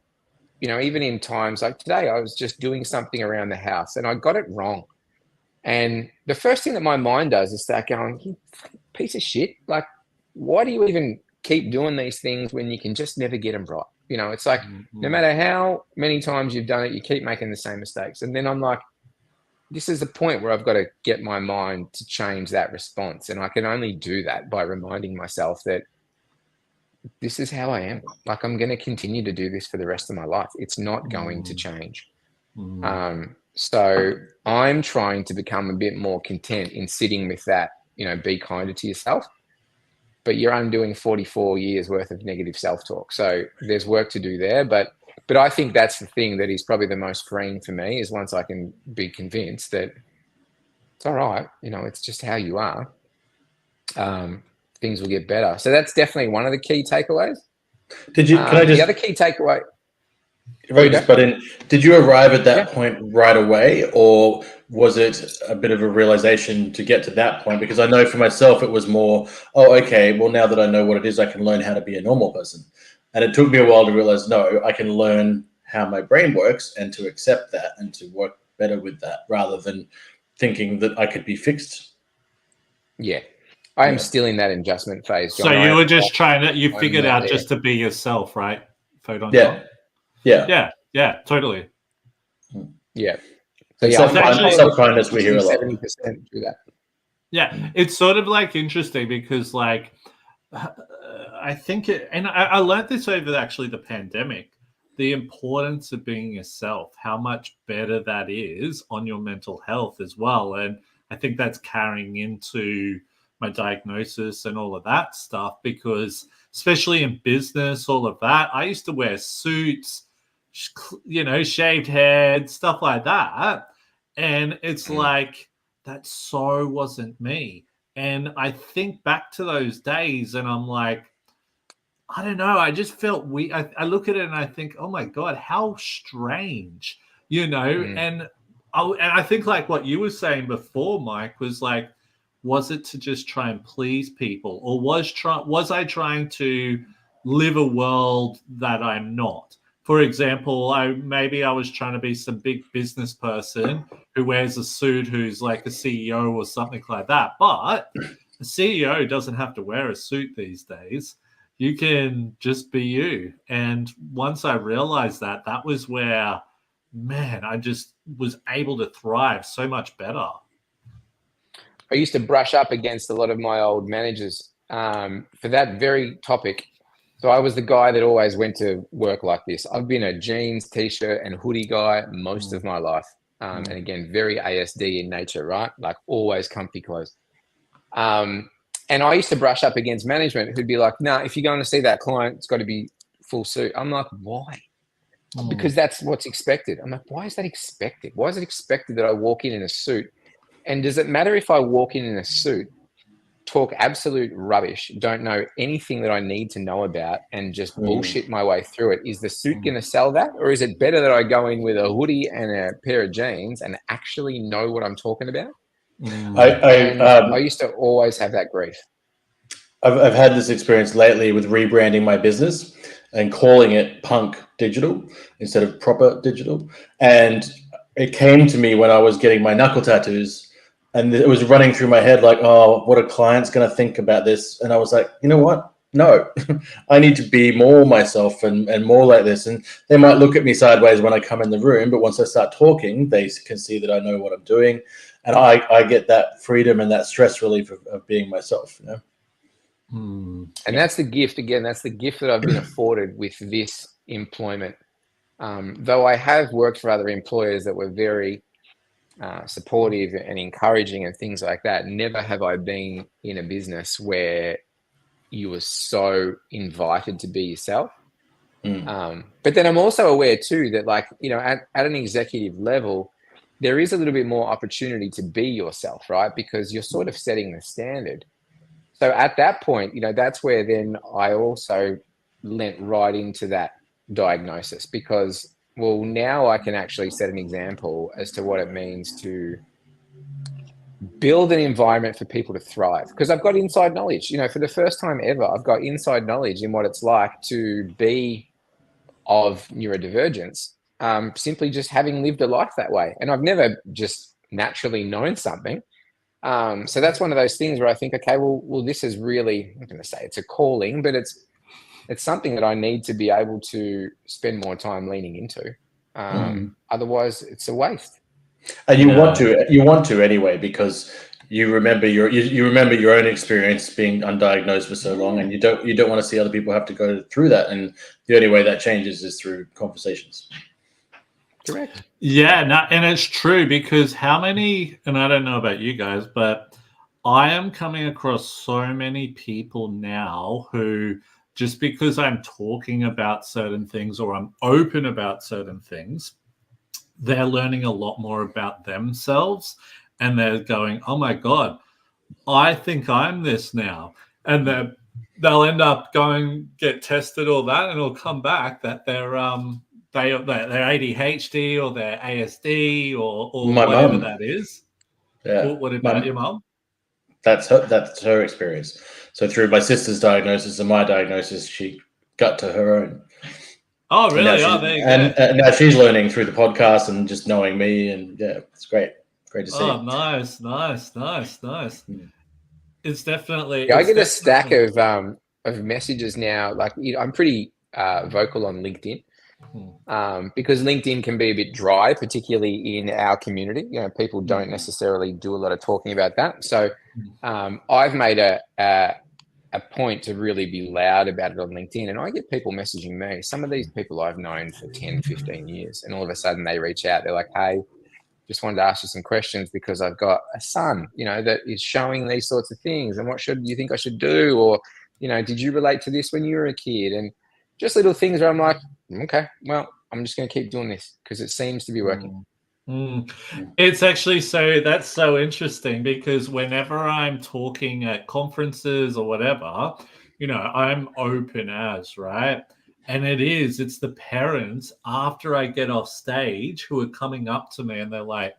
even in times like today, I was just doing something around the house and I got it wrong. And the first thing that my mind does is start going, "You piece of shit. Like, why do you even keep doing these things when you can just never get them right?" It's like, no matter how many times you've done it, you keep making the same mistakes. And then I'm like, this is the point where I've got to get my mind to change that response. And I can only do that by reminding myself that this is how I am. Like, I'm going to continue to do this for the rest of my life. It's not going to change. So I'm trying to become a bit more content in sitting with that, be kinder to yourself. But you're undoing 44 years worth of negative self-talk. So there's work to do there. But I think that's the thing that is probably the most freeing for me, is once I can be convinced that it's all right, it's just how you are. Things will get better. So that's definitely one of the key takeaways. Did you? The other key takeaway. Did you arrive at that point right away, or was it a bit of a realization to get to that point? Because I know for myself, it was more, okay, well, now that I know what it is, I can learn how to be a normal person. And it took me a while to realize, no, I can learn how my brain works and to accept that and to work better with that, rather than thinking that I could be fixed. Yeah. I am still in that adjustment phase, John. So you were just you figured out just to be yourself, right? Yeah, totally. Yeah. So self-kindness, we hear a lot. 70% do that. Yeah, it's sort of like interesting because, like, I think I learned this over actually the pandemic, the importance of being yourself, how much better that is on your mental health as well. And I think that's carrying into my diagnosis and all of that stuff, because especially in business, all of that, I used to wear suits, shaved head, stuff like that. And it's like, that so wasn't me. And I think back to those days and I'm like, I don't know, I just felt weird. I look at it and I think, oh my God, how strange, and I think like what you were saying before, Myke, was like, was it to just try and please people, or was I trying to live a world that I'm not? For example, maybe I was trying to be some big business person who wears a suit, who's like a CEO or something like that. But a CEO doesn't have to wear a suit these days. You can just be you. And once I realized that, that was where, man, I just was able to thrive so much better. I used to brush up against a lot of my old managers for that very topic. So I was the guy that always went to work like this. I've been a jeans, t-shirt and hoodie guy most of my life. And again, very ASD in nature, right? Like always comfy clothes. And I used to brush up against management who'd be like, "No, if you're going to see that client, it's got to be full suit. I'm like, why? Because that's what's expected. I'm like, why is that expected? Why is it expected that I walk in a suit? And does it matter if I walk in a suit, talk absolute rubbish, don't know anything that I need to know about, and just bullshit my way through it? Is the suit going to sell that? Or is it better that I go in with a hoodie and a pair of jeans and actually know what I'm talking about? I used to always have that grief. I've had this experience lately with rebranding my business and calling it punk digital instead of proper digital. And it came to me when I was getting my knuckle tattoos, and it was running through my head like, oh, what are clients going to think about this? And I was like, you know what? No, I need to be more myself and more like this. And they might look at me sideways when I come in the room, but once I start talking, they can see that I know what I'm doing. And I get that freedom and that stress relief of being myself, you know? And that's the gift. Again, that's the gift that I've been afforded with this employment. Though I have worked for other employers that were very supportive and encouraging and things like that, never have I been in a business where you were so invited to be yourself. But then I'm also aware too that, like, you know, at an executive level, there is a little bit more opportunity to be yourself, right? Because you're sort of setting the standard. So at that point, you know, that's where then I also lent right into that diagnosis, because, well, now I can actually set an example as to what it means to build an environment for people to thrive. Because I've got inside knowledge, you know, for the first time ever, I've got inside knowledge in what it's like to be of neurodivergence, simply just having lived a life that way. And I've never just naturally known something. So that's one of those things where I think, okay, well, this is really, I'm not going to say it's a calling, but it's something that I need to be able to spend more time leaning into. Otherwise, it's a waste. And you want to anyway, because you remember your own experience being undiagnosed for so long, and you don't want to see other people have to go through that. And the only way that changes is through conversations. Correct. Yeah, no, and it's true, because how many, and I don't know about you guys, but I am coming across so many people now who, just because I'm talking about certain things or I'm open about certain things, they're learning a lot more about themselves, and they're going, oh my God, I think I'm this now. And then they'll end up going, get tested, all that, and it'll come back that they're ADHD or they're ASD or whatever mom. That is. Yeah. What about your mum? That's her experience. So through my sister's diagnosis and my diagnosis, she got to her own. Oh, really? And now she's learning through the podcast and just knowing me, and yeah, it's great. Great to see. Oh, nice. It's definitely. Yeah, I get a stack of messages now. Like, you know, I'm pretty vocal on LinkedIn, because LinkedIn can be a bit dry, particularly in our community. You know, people don't necessarily do a lot of talking about that. So I've made a point to really be loud about it on LinkedIn, and I get people messaging me. Some of these people I've known for 10, 15 years, and all of a sudden they reach out. They're like, hey, just wanted to ask you some questions because I've got a son, you know, that is showing these sorts of things, and what should you think I should do? Or, you know, did you relate to this when you were a kid? And just little things where I'm like, okay, well, I'm just going to keep doing this because it seems to be working. It's actually that's so interesting, because whenever I'm talking at conferences or whatever, you know, I'm open as, right? And it's the parents after I get off stage who are coming up to me and they're like,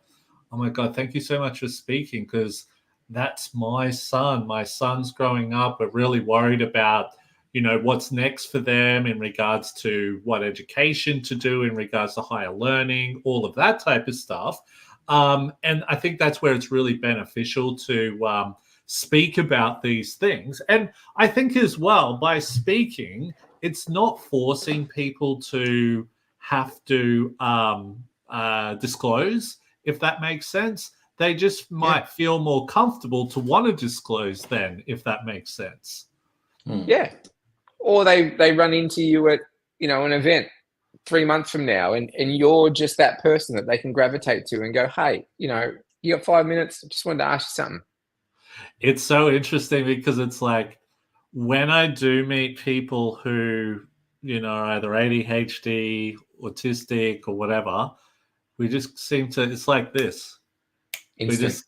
oh my God, thank you so much for speaking, because that's my son. My son's growing up. We're really worried about, you know, what's next for them in regards to what education to do, in regards to higher learning, all of that type of stuff. And I think that's where it's really beneficial to speak about these things. And I think as well, by speaking, it's not forcing people to have to disclose, if that makes sense. They just might feel more comfortable to want to disclose then, if that makes sense. Yeah. Or they run into you at, you know, an event 3 months from now, and you're just that person that they can gravitate to and go, hey, you know, you got 5 minutes? I just wanted to ask you something. It's so interesting, because it's like, when I do meet people who either ADHD, autistic, or whatever. We just seem to. It's like this. We just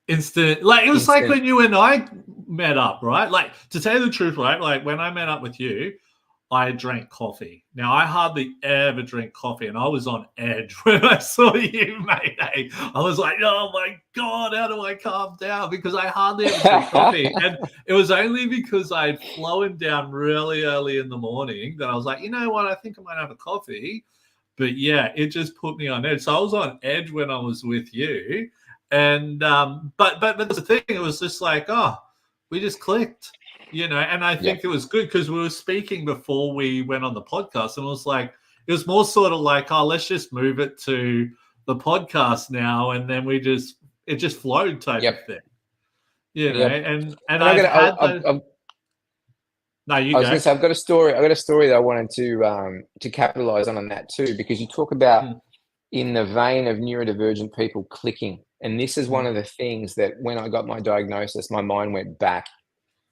instant. Like it was like when you and I met up, right? Like to tell you the truth, right? Like when I met up with you, I drank coffee. Now, I hardly ever drink coffee, and I was on edge when I saw you, mate. I was like, oh, my God, how do I calm down? Because I hardly ever drink coffee. And it was only because I'd flown down really early in the morning that I was like, you know what, I think I might have a coffee. But, yeah, it just put me on edge. So I was on edge when I was with you. And but that's the thing. It was just like, oh, we just clicked. And I think it was good because we were speaking before we went on the podcast, and it was more sort of like, oh, let's just move it to the podcast now, and then it just flowed type of thing, and no, you go. I was going to say, I've got a story that I wanted to capitalize on that too, because you talk about in the vein of neurodivergent people clicking, and this is one of the things that when I got my diagnosis, my mind went back.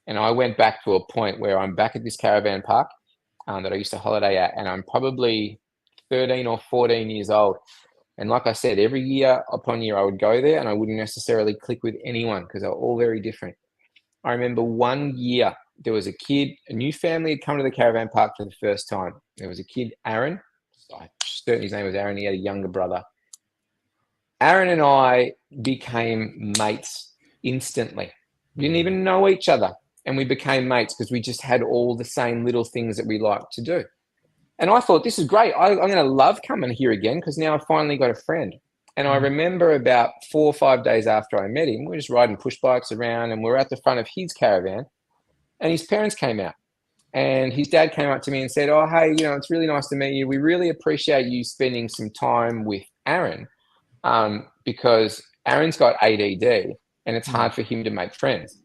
And I went back to a point where I'm back at this caravan park that I used to holiday at, and I'm probably 13 or 14 years old. And like I said, every year upon year I would go there, and I wouldn't necessarily click with anyone because they were all very different. I remember one year there was a new family had come to the caravan park for the first time. There was a kid, Aaron. Certainly his name was Aaron. He had a younger brother. Aaron and I became mates instantly. We didn't even know each other. And we became mates because we just had all the same little things that we liked to do. And I thought, this is great. I'm going to love coming here again because now I've finally got a friend. And I remember about 4 or 5 days after I met him, we were just riding push bikes around, and we were at the front of his caravan, and his parents came out. And his dad came up to me and said, oh, hey, it's really nice to meet you. We really appreciate you spending some time with Aaron because Aaron's got ADD and it's hard for him to make friends.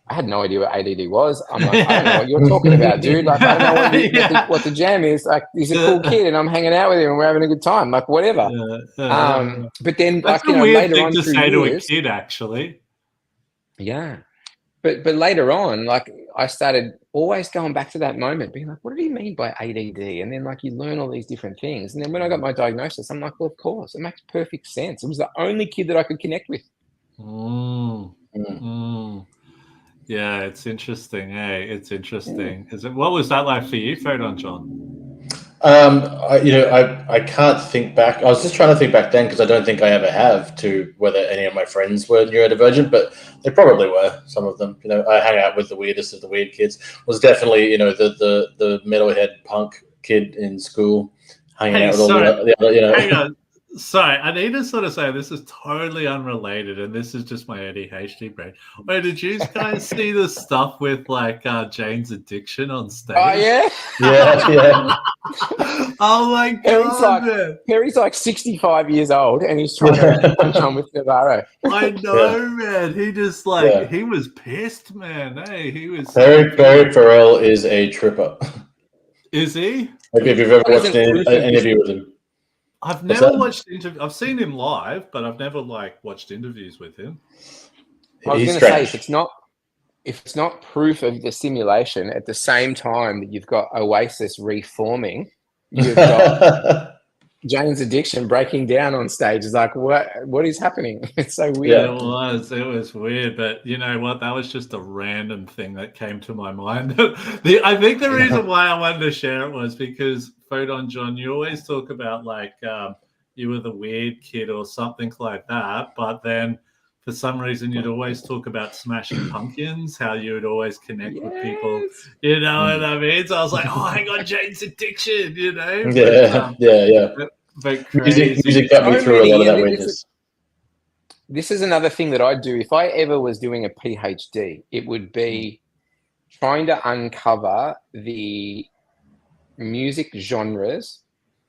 I had no idea what ADD was. I'm like, I don't know what you're talking about, dude. Like, I don't know what the jam is. Like, he's a cool kid, and I'm hanging out with him, and we're having a good time. Like, whatever. But then, that's like, a weird later thing on to through say years, to a kid, actually. Yeah, but later on, like, I started always going back to that moment, being like, what do you mean by ADD? And then, like, you learn all these different things. And then when I got my diagnosis, I'm like, well, of course, it makes perfect sense. It was the only kid that I could connect with. Yeah, it's interesting. Hey, it's interesting. What was that like for you, Photon John? I can't think back. I was just trying to think back then because I don't think I ever have to whether any of my friends were neurodivergent, but they probably were. Some of them. I hang out with the weirdest of the weird kids. Was definitely the metalhead punk kid in school, hanging out with all the other. Hang on. Sorry, I need to sort of say this is totally unrelated, and this is just my ADHD brain. Wait, did you guys see the stuff with like Jane's addiction on stage? Oh yeah, yeah. Oh my God, Perry's like 65 years old, and he's trying to punch on with Navarro. I know, man. He just he was pissed, man. Hey, he was. Barry Farrell is a tripper. Is he? Have you ever watched any interview with him? I've never watched interviews. I've seen him live, but I've never watched interviews with him. I was going to say, if it's not proof of the simulation, at the same time that you've got Oasis reforming, you've got Jane's addiction breaking down on stage. It's like, what is happening? It's so weird. Yeah, it was weird, but you know what? That was just a random thing that came to my mind. I think the reason why I wanted to share it was because Photon John, you always talk about you were the weird kid or something like that, but then for some reason you'd always talk about Smashing Pumpkins, how you would always connect with people. You know what I mean? So I was like, oh, hang on, Jane's addiction, you know? Yeah. But music got me through a lot of that weirdness. This is another thing that I'd do. If I ever was doing a PhD, it would be trying to uncover the music genres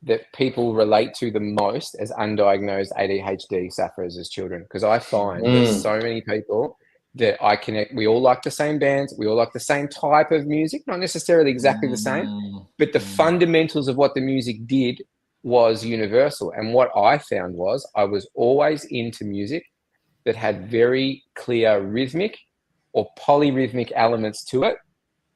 that people relate to the most as undiagnosed ADHD sufferers as children. Because I find there's so many people that I connect. We all like the same bands. We all like the same type of music, not necessarily exactly the same, but the fundamentals of what the music did was universal. And what I found was I was always into music that had very clear rhythmic or polyrhythmic elements to it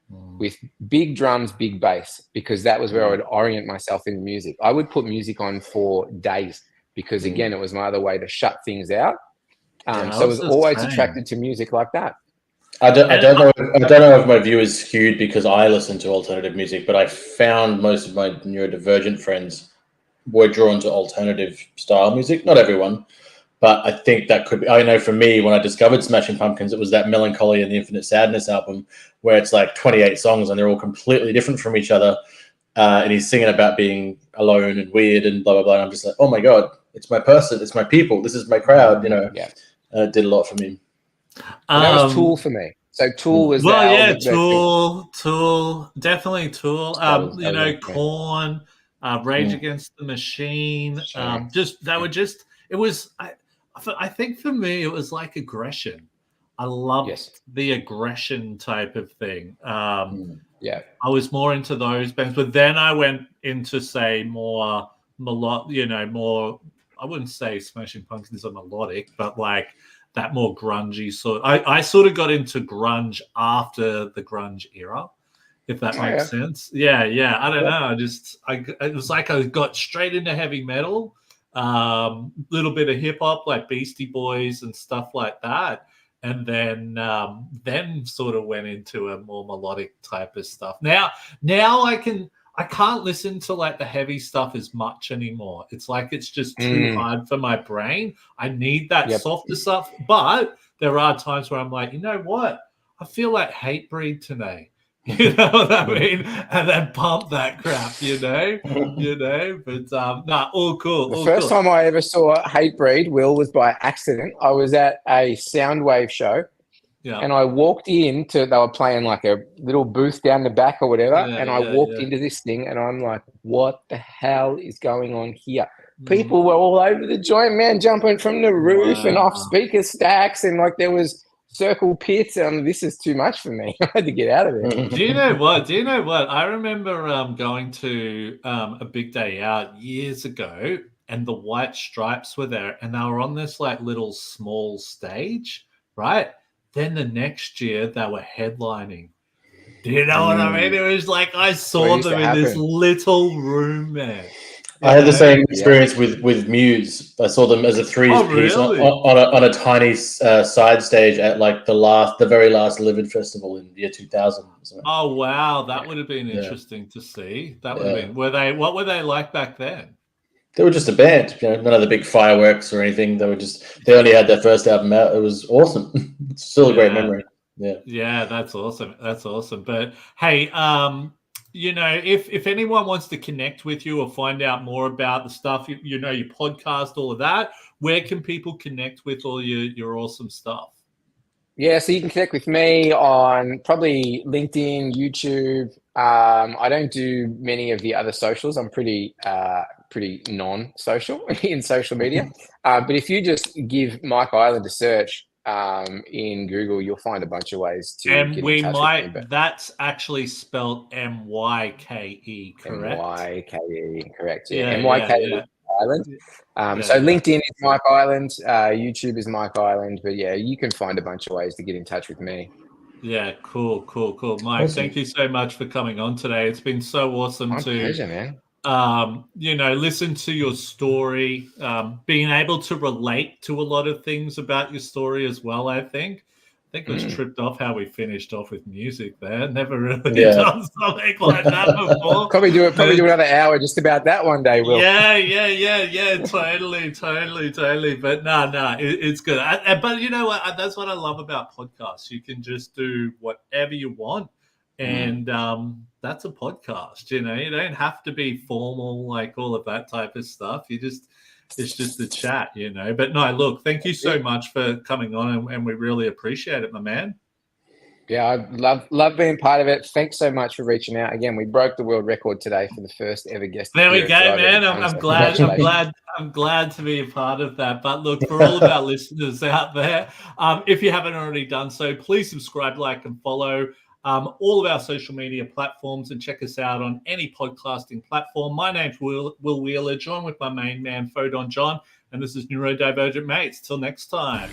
with big drums, big bass, because that was where I would orient myself in music. I would put music on for days because, again, it was my other way to shut things out. So I was always attracted to music like that. I don't know if my view is skewed because I listen to alternative music, but I found most of my neurodivergent friends were drawn to alternative style music. Not everyone, but I think that could be. I know for me, when I discovered Smashing Pumpkins, it was that Melancholy and the Infinite Sadness album where it's like 28 songs and they're all completely different from each other. And he's singing about being alone and weird and blah, blah, blah. And I'm just like, oh my God, it's my person. It's my people. This is my crowd, you know. Yeah. It did a lot for me. That was Tool for me. So Tool was Tool, definitely Tool. You know, Korn, Rage Against the Machine. It was. I think for me, it was like aggression. I loved the aggression type of thing. Yeah, I was more into those bands, but then I went into say more more. I wouldn't say Smashing Pumpkins are melodic, but like that more grungy sort. I sort of got into grunge after the grunge era, if that makes sense. Yeah. I don't know. It was like I got straight into heavy metal, little bit of hip hop like Beastie Boys and stuff like that, and then sort of went into a more melodic type of stuff. Now I can't listen to like the heavy stuff as much anymore. It's like it's just too hard for my brain. I need that softer stuff. But there are times where I'm like, you know what? I feel like Hatebreed today. You know what I mean? And then pump that crap, you know? But all cool. The first time I ever saw Hatebreed, Will, was by accident. I was at a Soundwave show. Yeah. And I walked they were playing like a little booth down the back or whatever. And I walked into this thing and I'm like, what the hell is going on here? People were all over the joint, man, jumping from the roof and off speaker stacks. And like there was circle pits. And this is too much for me. I had to get out of there. Do you know what? I remember going to a big day out years ago and the White Stripes were there and they were on this like little small stage, right? Then the next year they were headlining. Do you know what I mean? It was like I saw them in this little room, man. I had the same experience with Muse. I saw them as a piece on a tiny side stage at like the very last Livid Festival in the year 2000. Oh wow, that would have been interesting to see. That would have been. What were they like back then? They were just a band, you know, none of the big fireworks or anything. They only had their first album out. It was awesome. It's still a great memory. Yeah, that's awesome. But hey, you know, if anyone wants to connect with you or find out more about the stuff, you know, your podcast, all of that, where can people connect with all your awesome stuff? Yeah, so you can connect with me on probably LinkedIn, YouTube. I don't do many of the other socials. I'm pretty non-social in social media. But if you just give Myke Ireland a search in Google, you'll find a bunch of ways to get in touch with me. That's actually spelled MYKE, correct? MYKE, correct. Yeah, MYKE Ireland. So LinkedIn is Myke Ireland, YouTube is Myke Ireland. But yeah, you can find a bunch of ways to get in touch with me. Yeah, cool. Myke, thank you so much for coming on today. It's been so awesome pleasure, man. You know, listen to your story, being able to relate to a lot of things about your story as well. I think it was tripped off how we finished off with music there. Never really done something like that before. Probably do another hour just about that one day, Will. Yeah. Totally. But no, it's good. But you know what? That's what I love about podcasts. You can just do whatever you want. And that's a podcast, you know. You don't have to be formal, like all of that type of stuff. It's just a chat, you know. But no, look, thank you so much for coming on, and we really appreciate it, my man. Yeah, I love being part of it. Thanks so much for reaching out. Again, we broke the world record today for the first ever guest. There we go, man. I'm glad to be a part of that. But look, for all of our listeners out there, if you haven't already done so, please subscribe, like, and follow all of our social media platforms and check us out on any podcasting platform. My name's Will Wheeler, joined with my main man, Fodon John, and this is Neurodivergent Mates. Till next time.